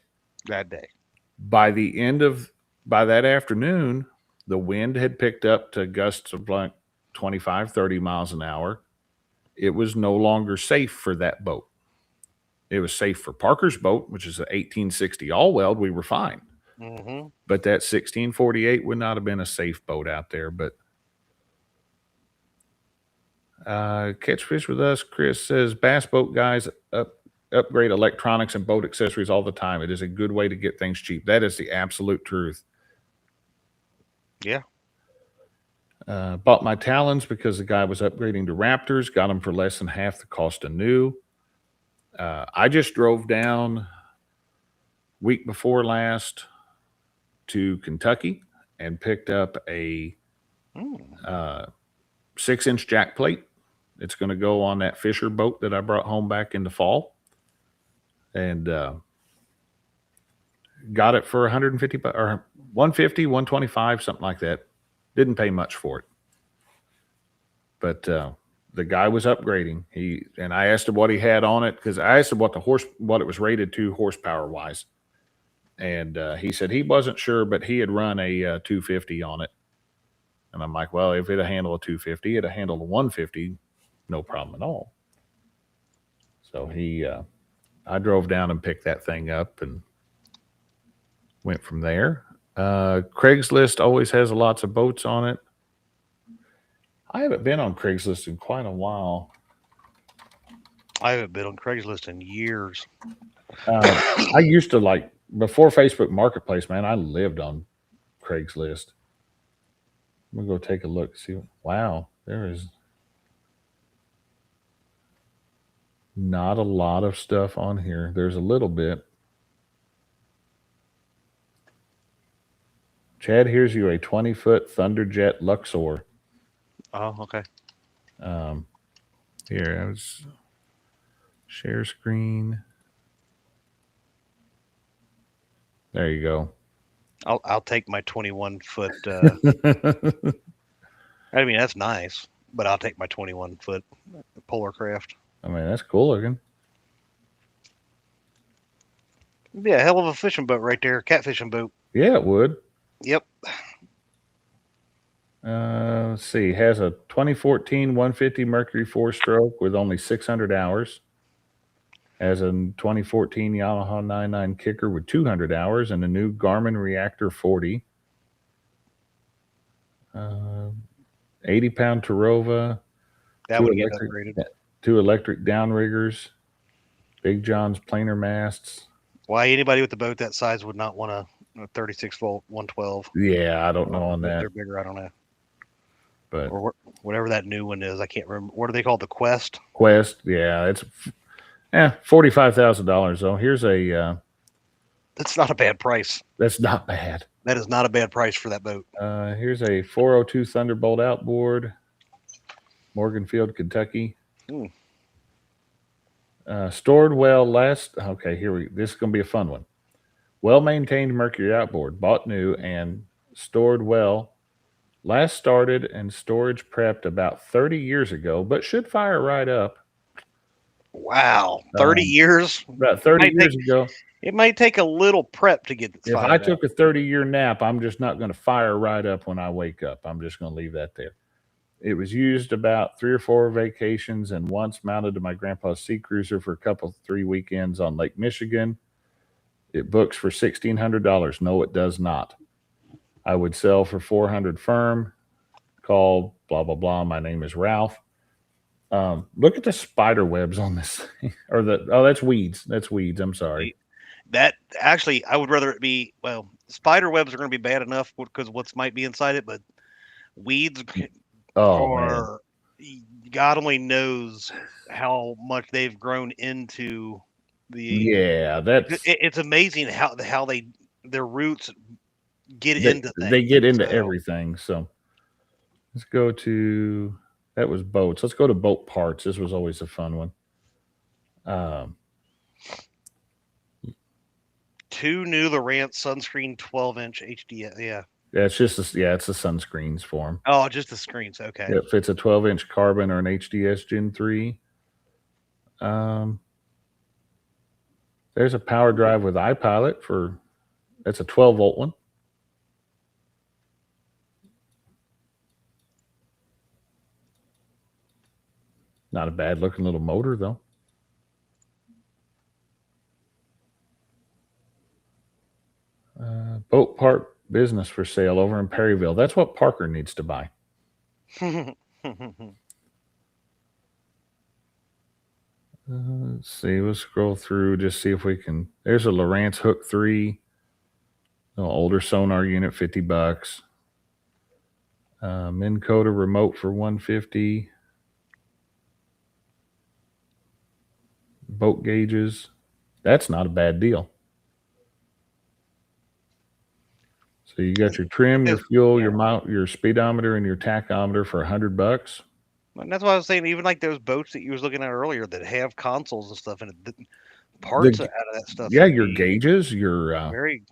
S1: By that afternoon, the wind had picked up to gusts of like 25, 30 miles an hour. It was no longer safe for that boat. It was safe for Parker's boat, which is an 1860 all-weld. We were fine.
S2: Mm-hmm.
S1: But that 1648 would not have been a safe boat out there. But Catch fish with us. Chris says bass boat guys upgrade electronics and boat accessories all the time. It is a good way to get things cheap. That is the absolute truth.
S2: Yeah.
S1: Bought my Talons because the guy was upgrading to Raptors. Got them for less than half the cost of new. I just drove down week before last to Kentucky and picked up a 6-inch jack plate. It's going to go on that Fisher boat that I brought home back in the fall. And got it for 150 or 150, 125, something like that. Didn't pay much for it. But the guy was upgrading. And I asked him what he had on it, because I asked him what it was rated to horsepower wise. And he said he wasn't sure, but he had run a 250 on it. And I'm like, well, if it'd handle a 250, it'd handle a 150, no problem at all. So I drove down and picked that thing up and went from there. Craigslist always has lots of boats on it. I haven't been on Craigslist in quite a while.
S2: I haven't been on Craigslist in years.
S1: I used to, before Facebook Marketplace, man, I lived on Craigslist. I'm going to go take a look. See, wow, there is not a lot of stuff on here. There's a little bit. Chad, here's you a 20-foot Thunderjet Luxor.
S2: Oh, okay.
S1: Here, I was share screen. There you go.
S2: I'll take my 21-foot. I mean, that's nice, but I'll take my 21-foot Polar Craft.
S1: I mean, that's cool looking.
S2: Yeah, hell of a fishing boat right there, catfishing boat.
S1: Yeah, it would.
S2: Yep.
S1: Let's see. Has a 2014 150 Mercury 4-stroke with only 600 hours. Has a 2014 Yamaha 99 kicker with 200 hours and a new Garmin Reactor 40. 80-pound Tarova.
S2: That would get upgraded.
S1: 2 electric downriggers. Big John's planer masts.
S2: Why anybody with a boat that size would not want a 36-volt 112?
S1: Yeah, I don't know on that.
S2: They're bigger, I don't know.
S1: But
S2: or whatever that new one is, I can't remember. What are they called? The Quest?
S1: Quest, yeah. It's $45,000 though. Here's a
S2: that's not a bad price.
S1: That's not bad.
S2: That is not a bad price for that boat.
S1: Here's a 402 Thunderbolt outboard, Morganfield, Kentucky. Stored well last. Okay, this is going to be a fun one. Well-maintained Mercury outboard, bought new and stored well. Last started and storage prepped about 30 years ago, but should fire right up.
S2: Wow, 30 years?
S1: About 30 years ago.
S2: It might take a little prep to get this.
S1: If I took a 30-year nap, I'm just not going to fire right up when I wake up. I'm just going to leave that there. It was used about 3 or 4 vacations and once mounted to my grandpa's sea cruiser for 3 weekends on Lake Michigan. It books for $1,600. No, it does not. I would sell for $400 firm. Call blah, blah, blah. My name is Ralph. Look at the spider webs on this thing. That's weeds. That's weeds. I'm sorry.
S2: That actually, I would rather it be, spider webs are going to be bad enough because what might be inside it, but weeds man. God only knows how much they've grown into the.
S1: Yeah,
S2: it's amazing how their roots get into things.
S1: They get into everything. So let's go to, that was boats. Let's go to boat parts. This was always a fun one.
S2: 2 new Lowrance sunscreen 12-inch HD. Yeah.
S1: Yeah, it's the sunscreens for them.
S2: Oh, just the screens. Okay.
S1: If it's a 12-inch carbon or an HDS Gen 3. There's a power drive with iPilot that's a 12-volt one. Not a bad looking little motor though. Boat part business for sale over in Perryville. That's what Parker needs to buy. Let's see. We'll scroll through, just see if we can. There's a Lowrance Hook 3, older sonar unit, $50. Minn Kota remote for $150. Boat gauges. That's not a bad deal. So you got your trim, your fuel, your mount, your speedometer, and your tachometer for $100.
S2: And that's why I was saying, even like those boats that you was looking at earlier that have consoles and stuff, and parts out of that stuff.
S1: Yeah, your gauges, your
S2: very.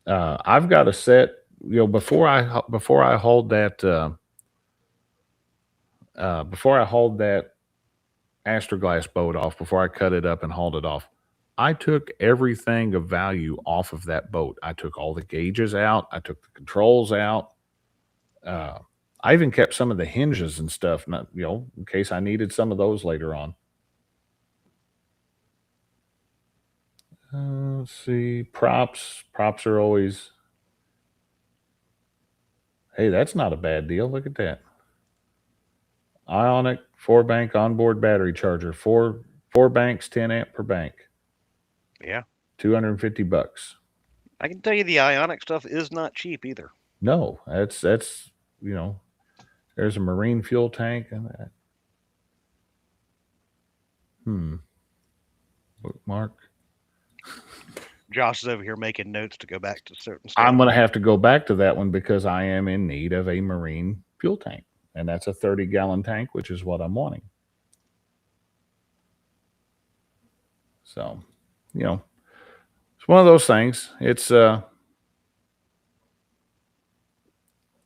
S1: I've got a set. Before I hauled that Astroglass boat off, before I cut it up and hauled it off, I took everything of value off of that boat. I took all the gauges out. I took the controls out. I even kept some of the hinges and stuff, not, in case I needed some of those later on. Let's see. Props are always. Hey, that's not a bad deal. Look at that. Ionic 4-bank onboard battery charger. Four banks, 10 amp per bank.
S2: Yeah.
S1: $250.
S2: I can tell you the Ionic stuff is not cheap either.
S1: No, that's there's a marine fuel tank and that. Bookmark.
S2: Josh is over here making notes to go back to certain stuff.
S1: I'm going to have to go back to that one because I am in need of a marine fuel tank. And that's a 30-gallon tank, which is what I'm wanting. So, it's one of those things. It's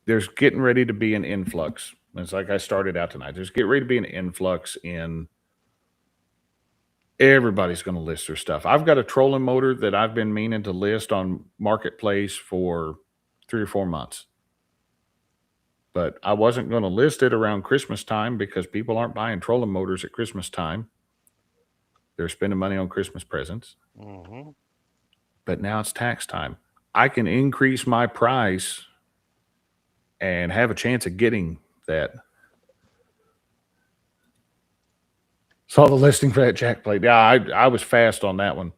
S1: there's getting ready to be an influx. It's like I started out tonight. There's getting ready to be an influx in. Everybody's going to list their stuff. I've got a trolling motor that I've been meaning to list on Marketplace for 3 or 4 months. But I wasn't going to list it around Christmas time because people aren't buying trolling motors at Christmas time. They're spending money on Christmas presents.
S2: Mm-hmm.
S1: But now it's tax time. I can increase my price and have a chance of getting that. Saw the listing for that jack plate. Yeah, I was fast on that one.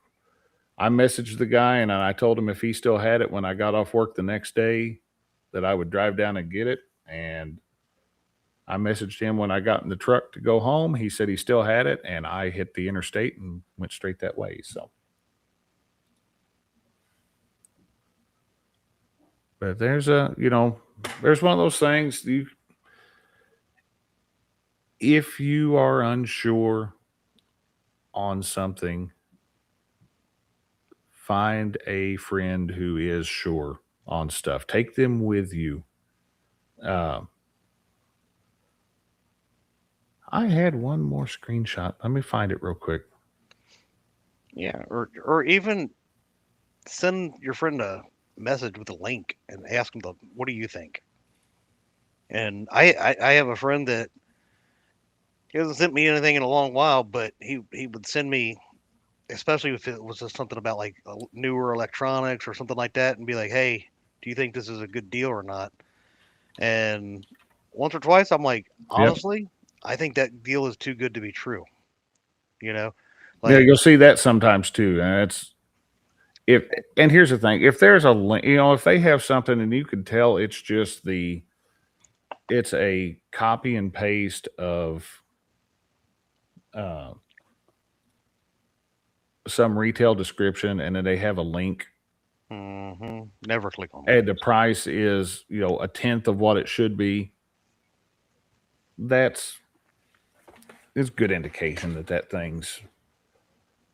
S1: I messaged the guy and I told him if he still had it when I got off work the next day that I would drive down and get it. And I messaged him when I got in the truck to go home. He said he still had it, and I hit the interstate and went straight that way. So, but there's there's one of those things. If you are unsure on something, find a friend who is sure on stuff. Take them with you. I had one more screenshot. Let me find it real quick.
S2: Yeah, or even send your friend a message with a link and ask them, what do you think? And I have a friend that he hasn't sent me anything in a long while, but he would send me, especially if it was just something about like newer electronics or something like that, and be like, hey, do you think this is a good deal or not? And once or twice, I'm like, honestly, I think that deal is too good to be true. Like,
S1: yeah, you'll see that sometimes too. And and here's the thing: if there's a link, if they have something and you can tell it's just it's a copy and paste of some retail description, and then they have a link.
S2: Never click on
S1: it. And the price is, a tenth of what it should be. It's good indication that thing's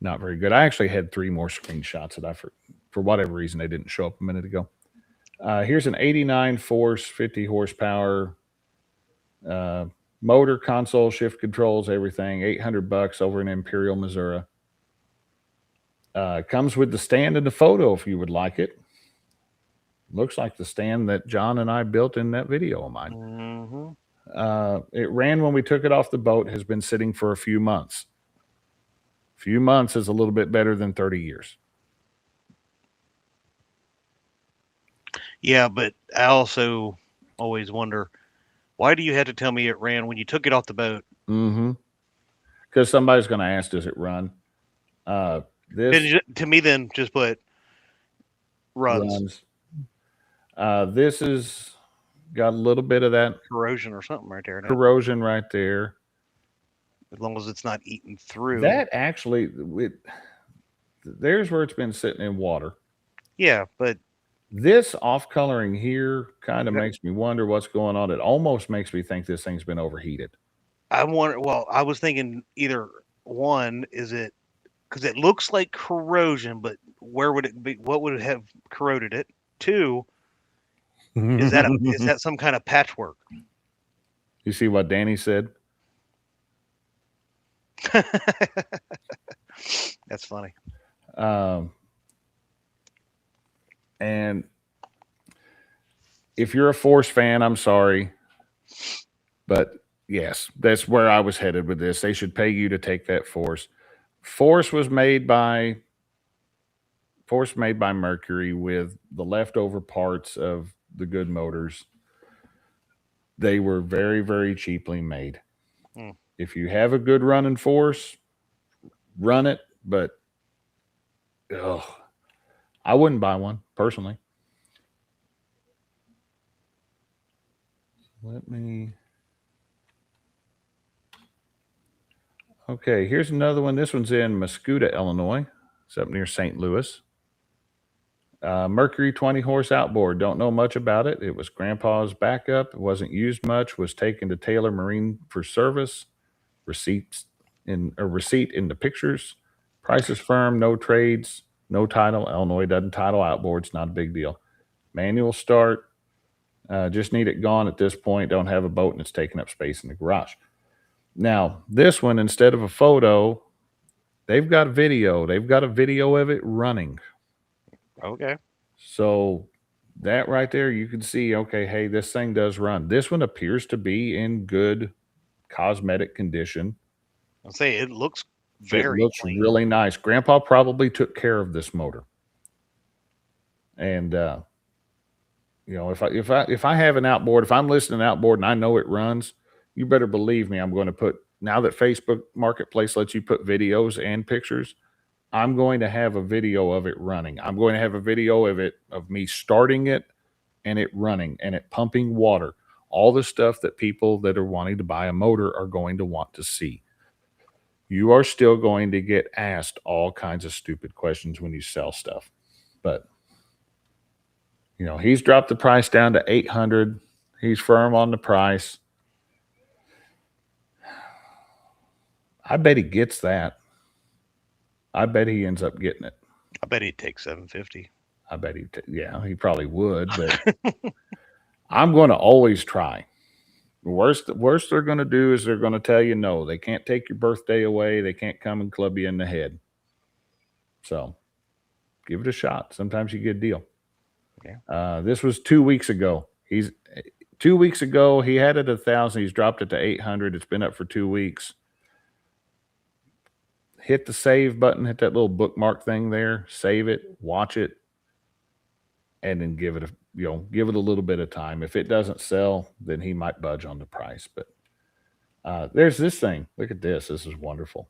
S1: not very good. I actually had 3 more screenshots that for whatever reason, they didn't show up a minute ago. Here's an 89 force, 50 horsepower motor, console, shift controls, everything. $800 over in Imperial, Missouri. Comes with the stand and the photo if you would like it. Looks like the stand that John and I built in that video of mine. It ran when we took it off the boat, has been sitting for a few months. Few months is a little bit better than 30 years.
S2: Yeah, but I also always wonder, why do you have to tell me it ran when you took it off the boat?
S1: because somebody's going to ask, does it run? This
S2: To me, then just put runs.
S1: This is got a little bit of that
S2: corrosion or something right there.
S1: corrosion right there.
S2: As long as it's not eaten through.
S1: That actually, there's where it's been sitting in water.
S2: Yeah, but
S1: this off coloring here kind of makes me wonder what's going on. It almost makes me think this thing's been overheated.
S2: I was thinking either one, is it because it looks like corrosion, but where would it be? What would it have corroded it? Two, is that some kind of patchwork?
S1: You see what Danny said?
S2: That's funny.
S1: And if you're a Force fan, I'm sorry, but yes, that's where I was headed with this. They should pay you to take that Force. Force made by Mercury with the leftover parts of the good motors. They were very, very cheaply made. If you have a good running Force, run it, but I wouldn't buy one personally. Okay, here's another one. This one's in Mascoutah, Illinois. It's up near St. Louis. Mercury 20 horse outboard. Don't know much about it. It was Grandpa's backup. It wasn't used much. Was taken to Taylor Marine for service. Receipt in the pictures. Price is firm. No trades. No title. Illinois doesn't title outboards. Not a big deal. Manual start. Just need it gone at this point. Don't have a boat and it's taking up space in the garage. Now, this one, instead of a photo, they've got video. They've got a video of it running.
S2: Okay.
S1: So that right there, you can see, okay, hey, this thing does run. This one appears to be in good cosmetic condition.
S2: I'll say it looks very clean.
S1: Really nice. Grandpa probably took care of this motor. And if I have an outboard, if I'm listing an outboard and I know it runs, you better believe me, I'm going to put, now that Facebook Marketplace lets you put videos and pictures, I'm going to have a video of it running. I'm going to have a video of me starting it and it running and it pumping water. All the stuff that people that are wanting to buy a motor are going to want to see. You are still going to get asked all kinds of stupid questions when you sell stuff. But, he's dropped the price down to $800. He's firm on the price. I bet he gets that. I bet he ends up getting it.
S2: I bet he'd take $750.
S1: I bet he probably would, but I'm going to always try. The worst they're going to do is they're going to tell you no. They can't take your birthday away. They can't come and club you in the head. So give it a shot. Sometimes you get a deal. Yeah. This was 2 weeks ago. 2 weeks ago, he had it 1,000. He's dropped it to 800. It's been up for 2 weeks. Hit the save button, hit that little bookmark thing there, save it, watch it, and then give it a little bit of time. If it doesn't sell, then he might budge on the price. But there's this thing. Look at this. This is wonderful.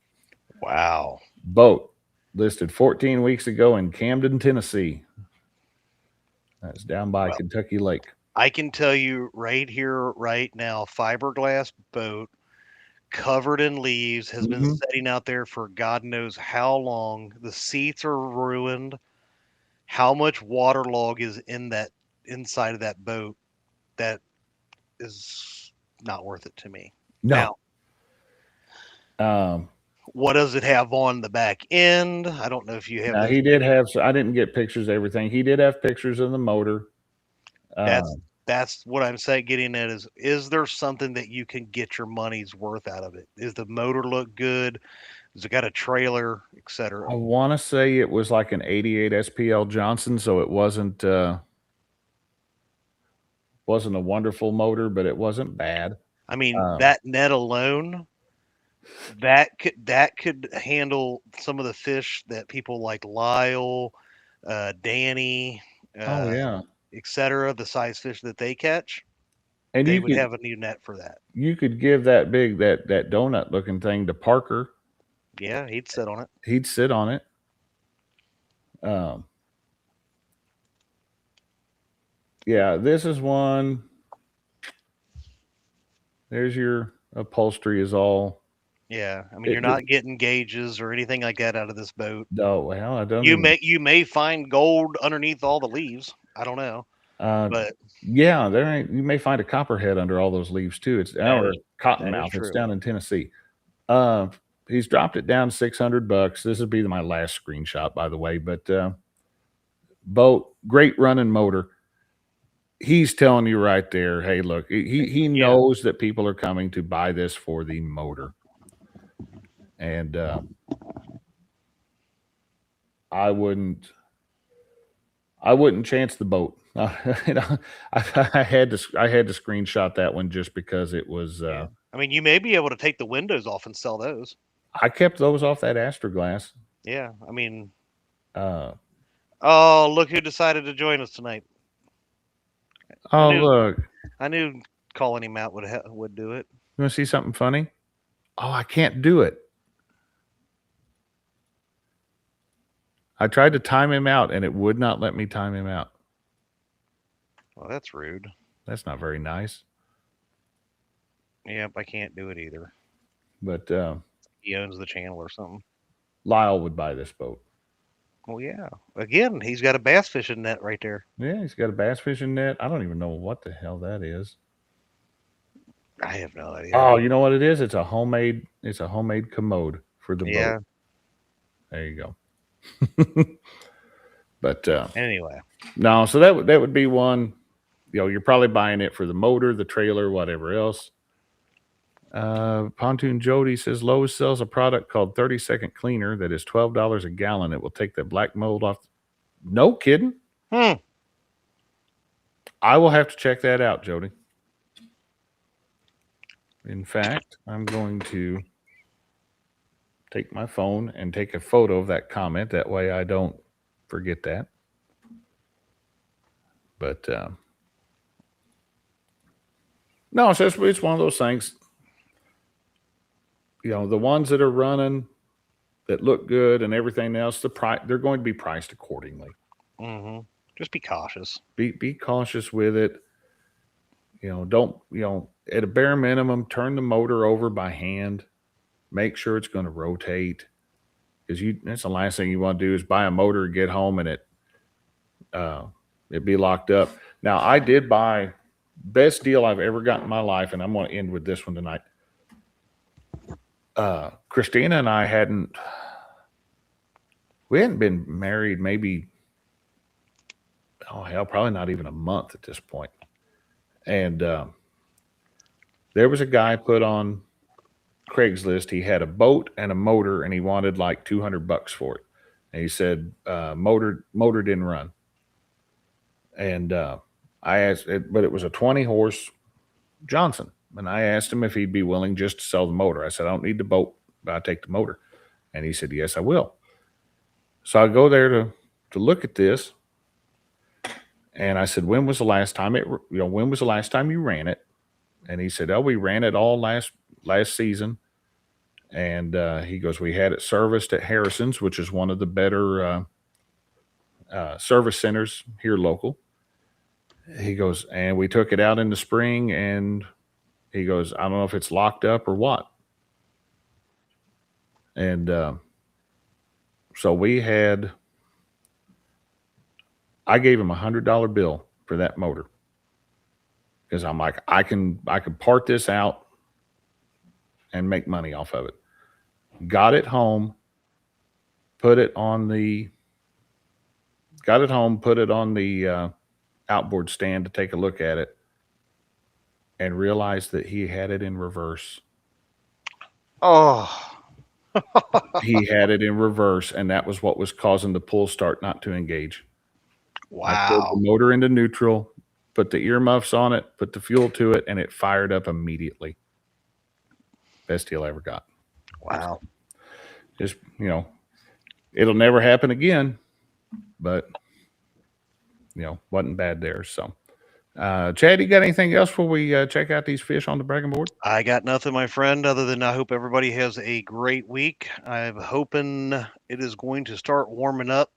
S2: Wow.
S1: Boat listed 14 weeks ago in Camden, Tennessee. That's down by Kentucky Lake.
S2: I can tell you right here, right now, fiberglass boat, covered in leaves, has been sitting out there for God knows how long. The seats are ruined. How much waterlog is inside of that boat? That is not worth it to me.
S1: No.
S2: Now, what does it have on the back end? I don't know if you have.
S1: He did have. I didn't get pictures of everything. He did have pictures of the motor.
S2: That's what I'm saying. Getting at is there something that you can get your money's worth out of it? Does the motor look good? Has it got a trailer, etc.?
S1: I want to say it was like an 88 SPL Johnson, so it wasn't a wonderful motor, but it wasn't bad.
S2: I mean, that net alone, that could handle some of the fish that people like Lyle, Danny, etc., the size fish that they catch, and they would have a new net for that.
S1: You could give that big that donut looking thing to Parker,
S2: Yeah, he'd sit on it.
S1: He'd sit on it. Yeah, this is one. There's your upholstery is all.
S2: Yeah, I mean, you're not getting gauges or anything like that out of this boat.
S1: Oh well, I don't.
S2: You may find gold underneath all the leaves. I don't know, but
S1: yeah, there ain't. You may find a copperhead under all those leaves too. It's our cottonmouth. It's down in Tennessee. He's dropped it down $600. This would be my last screenshot, by the way. But boat, great running motor. He's telling you right there, hey, look, he knows that people are coming to buy this for the motor. And I wouldn't chance the boat. I had to screenshot that one just because it was.
S2: I mean, you may be able to take the windows off and sell those.
S1: I kept those off that Astroglass.
S2: Yeah, I mean. Oh, look who decided to join us tonight.
S1: Look.
S2: I knew calling him out would do it.
S1: You want to see something funny? Oh, I can't do it. I tried to time him out, and it would not let me time him out.
S2: Well, that's rude.
S1: That's not very nice.
S2: Yep, I can't do it either.
S1: But
S2: he owns the channel or something.
S1: Lyle would buy this boat.
S2: Well, yeah. Again, he's got a bass fishing net right there.
S1: Yeah, he's got a bass fishing net. I don't even know what the hell that is.
S2: I have no idea.
S1: Oh, you know what it is? It's a homemade commode for the boat. There you go. But
S2: anyway.
S1: No, so that would be one. You know, you're probably buying it for the motor, the trailer, whatever else. Pontoon Jody says Lowe's sells a product called 30-second cleaner that is $12 a gallon. It will take the black mold off. No kidding. I will have to check that out, Jody. In fact, I'm going to take my phone and take a photo of that comment. That way I don't forget that. But no, it's one of those things. You know, the ones that are running that look good and everything else, they're going to be priced accordingly.
S2: Just be cautious.
S1: Be cautious with it. You know, don't, at a bare minimum, turn the motor over by hand. Make sure it's going to rotate. Because that's the last thing you want to do is buy a motor, get home, and it be locked up. Now, I did buy best deal I've ever got in my life, and I'm going to end with this one tonight. Christina and I hadn't been married maybe, probably not even a month at this point. And there was a guy put on Craigslist. He had a boat and a motor, and he wanted like $200 for it. And he said motor didn't run. And I asked, but it was a 20-horse Johnson. And I asked him if he'd be willing just to sell the motor. I said, I don't need the boat, but I'll take the motor. And he said, yes, I will. So I go there to look at this. And I said, when was the last time you ran it? And he said, oh, we ran it all last season. And he goes, we had it serviced at Harrison's, which is one of the better service centers here local. He goes, and we took it out in the spring, and he goes, I don't know if it's locked up or what. And so I gave him $100 bill for that motor. Because I'm like, I can part this out and make money off of it. Got it home, put it on the outboard stand to take a look at it, and realized that he had it in reverse.
S2: Oh.
S1: He had it in reverse, and that was what was causing the pull start not to engage.
S2: Wow.
S1: I put the motor into neutral, put the earmuffs on it, put the fuel to it, and it fired up immediately. Best deal I ever got.
S2: Wow.
S1: Just, it'll never happen again, but, wasn't bad there. So Chad, you got anything else before we check out these fish on the bragging board?
S2: I got nothing, my friend, other than I hope everybody has a great week. I'm hoping it is going to start warming up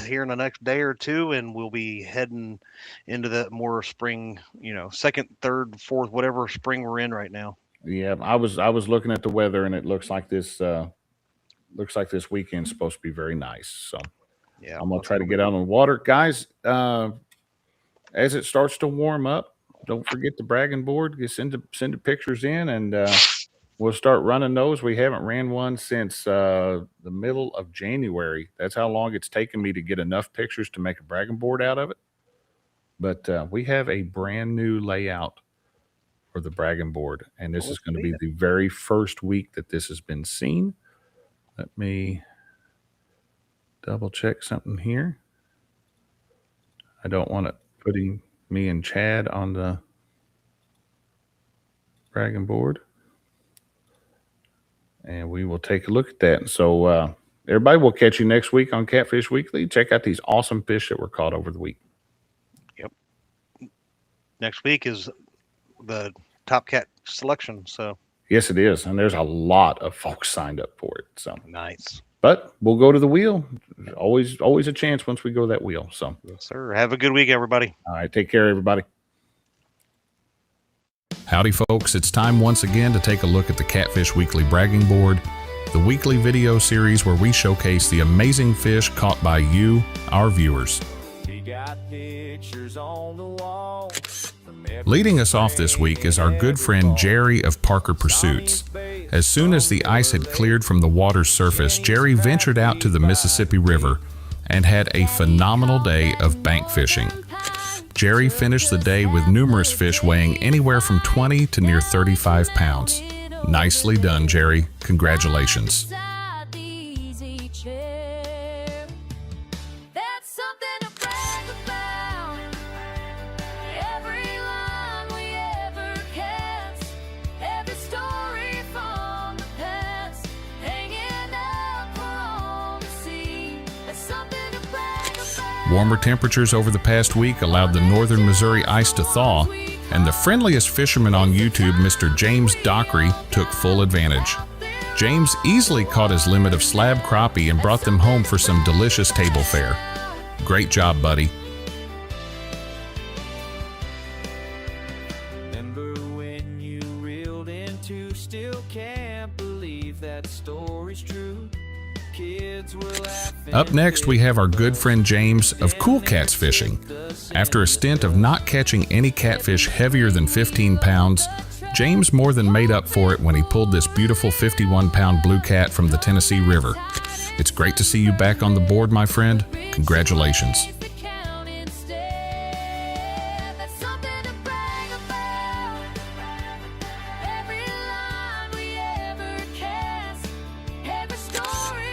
S2: here in the next day or two, and we'll be heading into that more spring, second, third, fourth, whatever spring we're in right now.
S1: Yeah, I was looking at the weather, and it looks like this weekend's supposed to be very nice. So
S2: Yeah,
S1: I'm gonna try to get out on the water, guys. As it starts to warm up, don't forget the bragging board. You send the pictures in, and we'll start running those. We haven't ran one since the middle of January. That's how long it's taken me to get enough pictures to make a bragging board out of it. But we have a brand new layout for the bragging board, and this is going to be the very first week that this has been seen. Let me double check something here. I don't want it putting me and Chad on the bragging board. And we will take a look at that. So everybody, we'll catch you next week on Catfish Weekly. Check out these awesome fish that were caught over the week.
S2: Yep. Next week is the Top Cat selection. So
S1: yes, it is. And there's a lot of folks signed up for it. So
S2: nice.
S1: But we'll go to the wheel. Always a chance once we go to that wheel. So
S2: yes, sir. Have a good week, everybody.
S1: All right. Take care, everybody. Howdy, folks. It's time once again to take a look at the Catfish Weekly Bragging Board, the weekly video series where we showcase the amazing fish caught by you, our viewers. Leading us off this week is our good friend Jerry of Parker Pursuits. As soon as the ice had cleared from the water's surface, Jerry ventured out to the Mississippi River and had a phenomenal day of bank fishing. Jerry finished the day with numerous fish weighing anywhere from 20 to near 35 pounds. Nicely done, Jerry. Congratulations. Warmer temperatures over the past week allowed the northern Missouri ice to thaw, and the friendliest fisherman on YouTube, Mr. James Dockery, took full advantage. James easily caught his limit of slab crappie and brought them home for some delicious table fare. Great job, buddy. Remember when you reeled into still can't believe that story's true. Up next, we have our good friend James of Cool Cats Fishing. After a stint of not catching any catfish heavier than 15 pounds, James more than made up for it when he pulled this beautiful 51-pound blue cat from the Tennessee River. It's great to see you back on the board, my friend. Congratulations.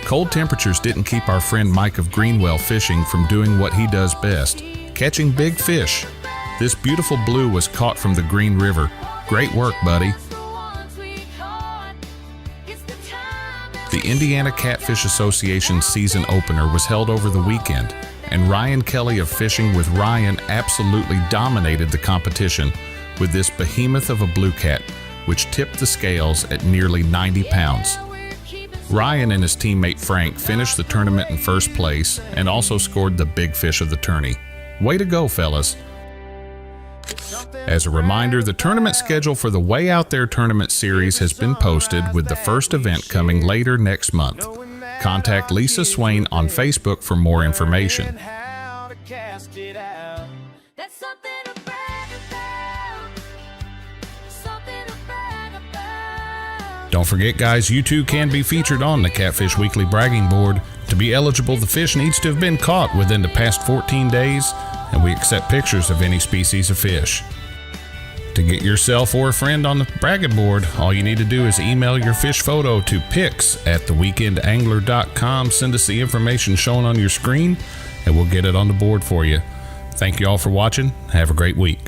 S1: Cold temperatures didn't keep our friend Mike of Greenwell Fishing from doing what he does best, catching big fish. This beautiful blue was caught from the Green River. Great work, buddy. The Indiana Catfish Association season opener was held over the weekend, and Ryan Kelly of Fishing with Ryan absolutely dominated the competition with this behemoth of a blue cat, which tipped the scales at nearly 90 pounds. Ryan and his teammate Frank finished the tournament in first place and also scored the big fish of the tourney. Way to go, fellas. As a reminder, the tournament schedule for the Way Out There Tournament Series has been posted, with the first event coming later next month. Contact Lisa Swain on Facebook for more information. Don't forget, guys, you too can be featured on the Catfish Weekly Bragging Board. To be eligible, the fish needs to have been caught within the past 14 days, and we accept pictures of any species of fish. To get yourself or a friend on the bragging board, all you need to do is email your fish photo to pics@theweekendangler.com. Send us the information shown on your screen, and we'll get it on the board for you. Thank you all for watching. Have a great week.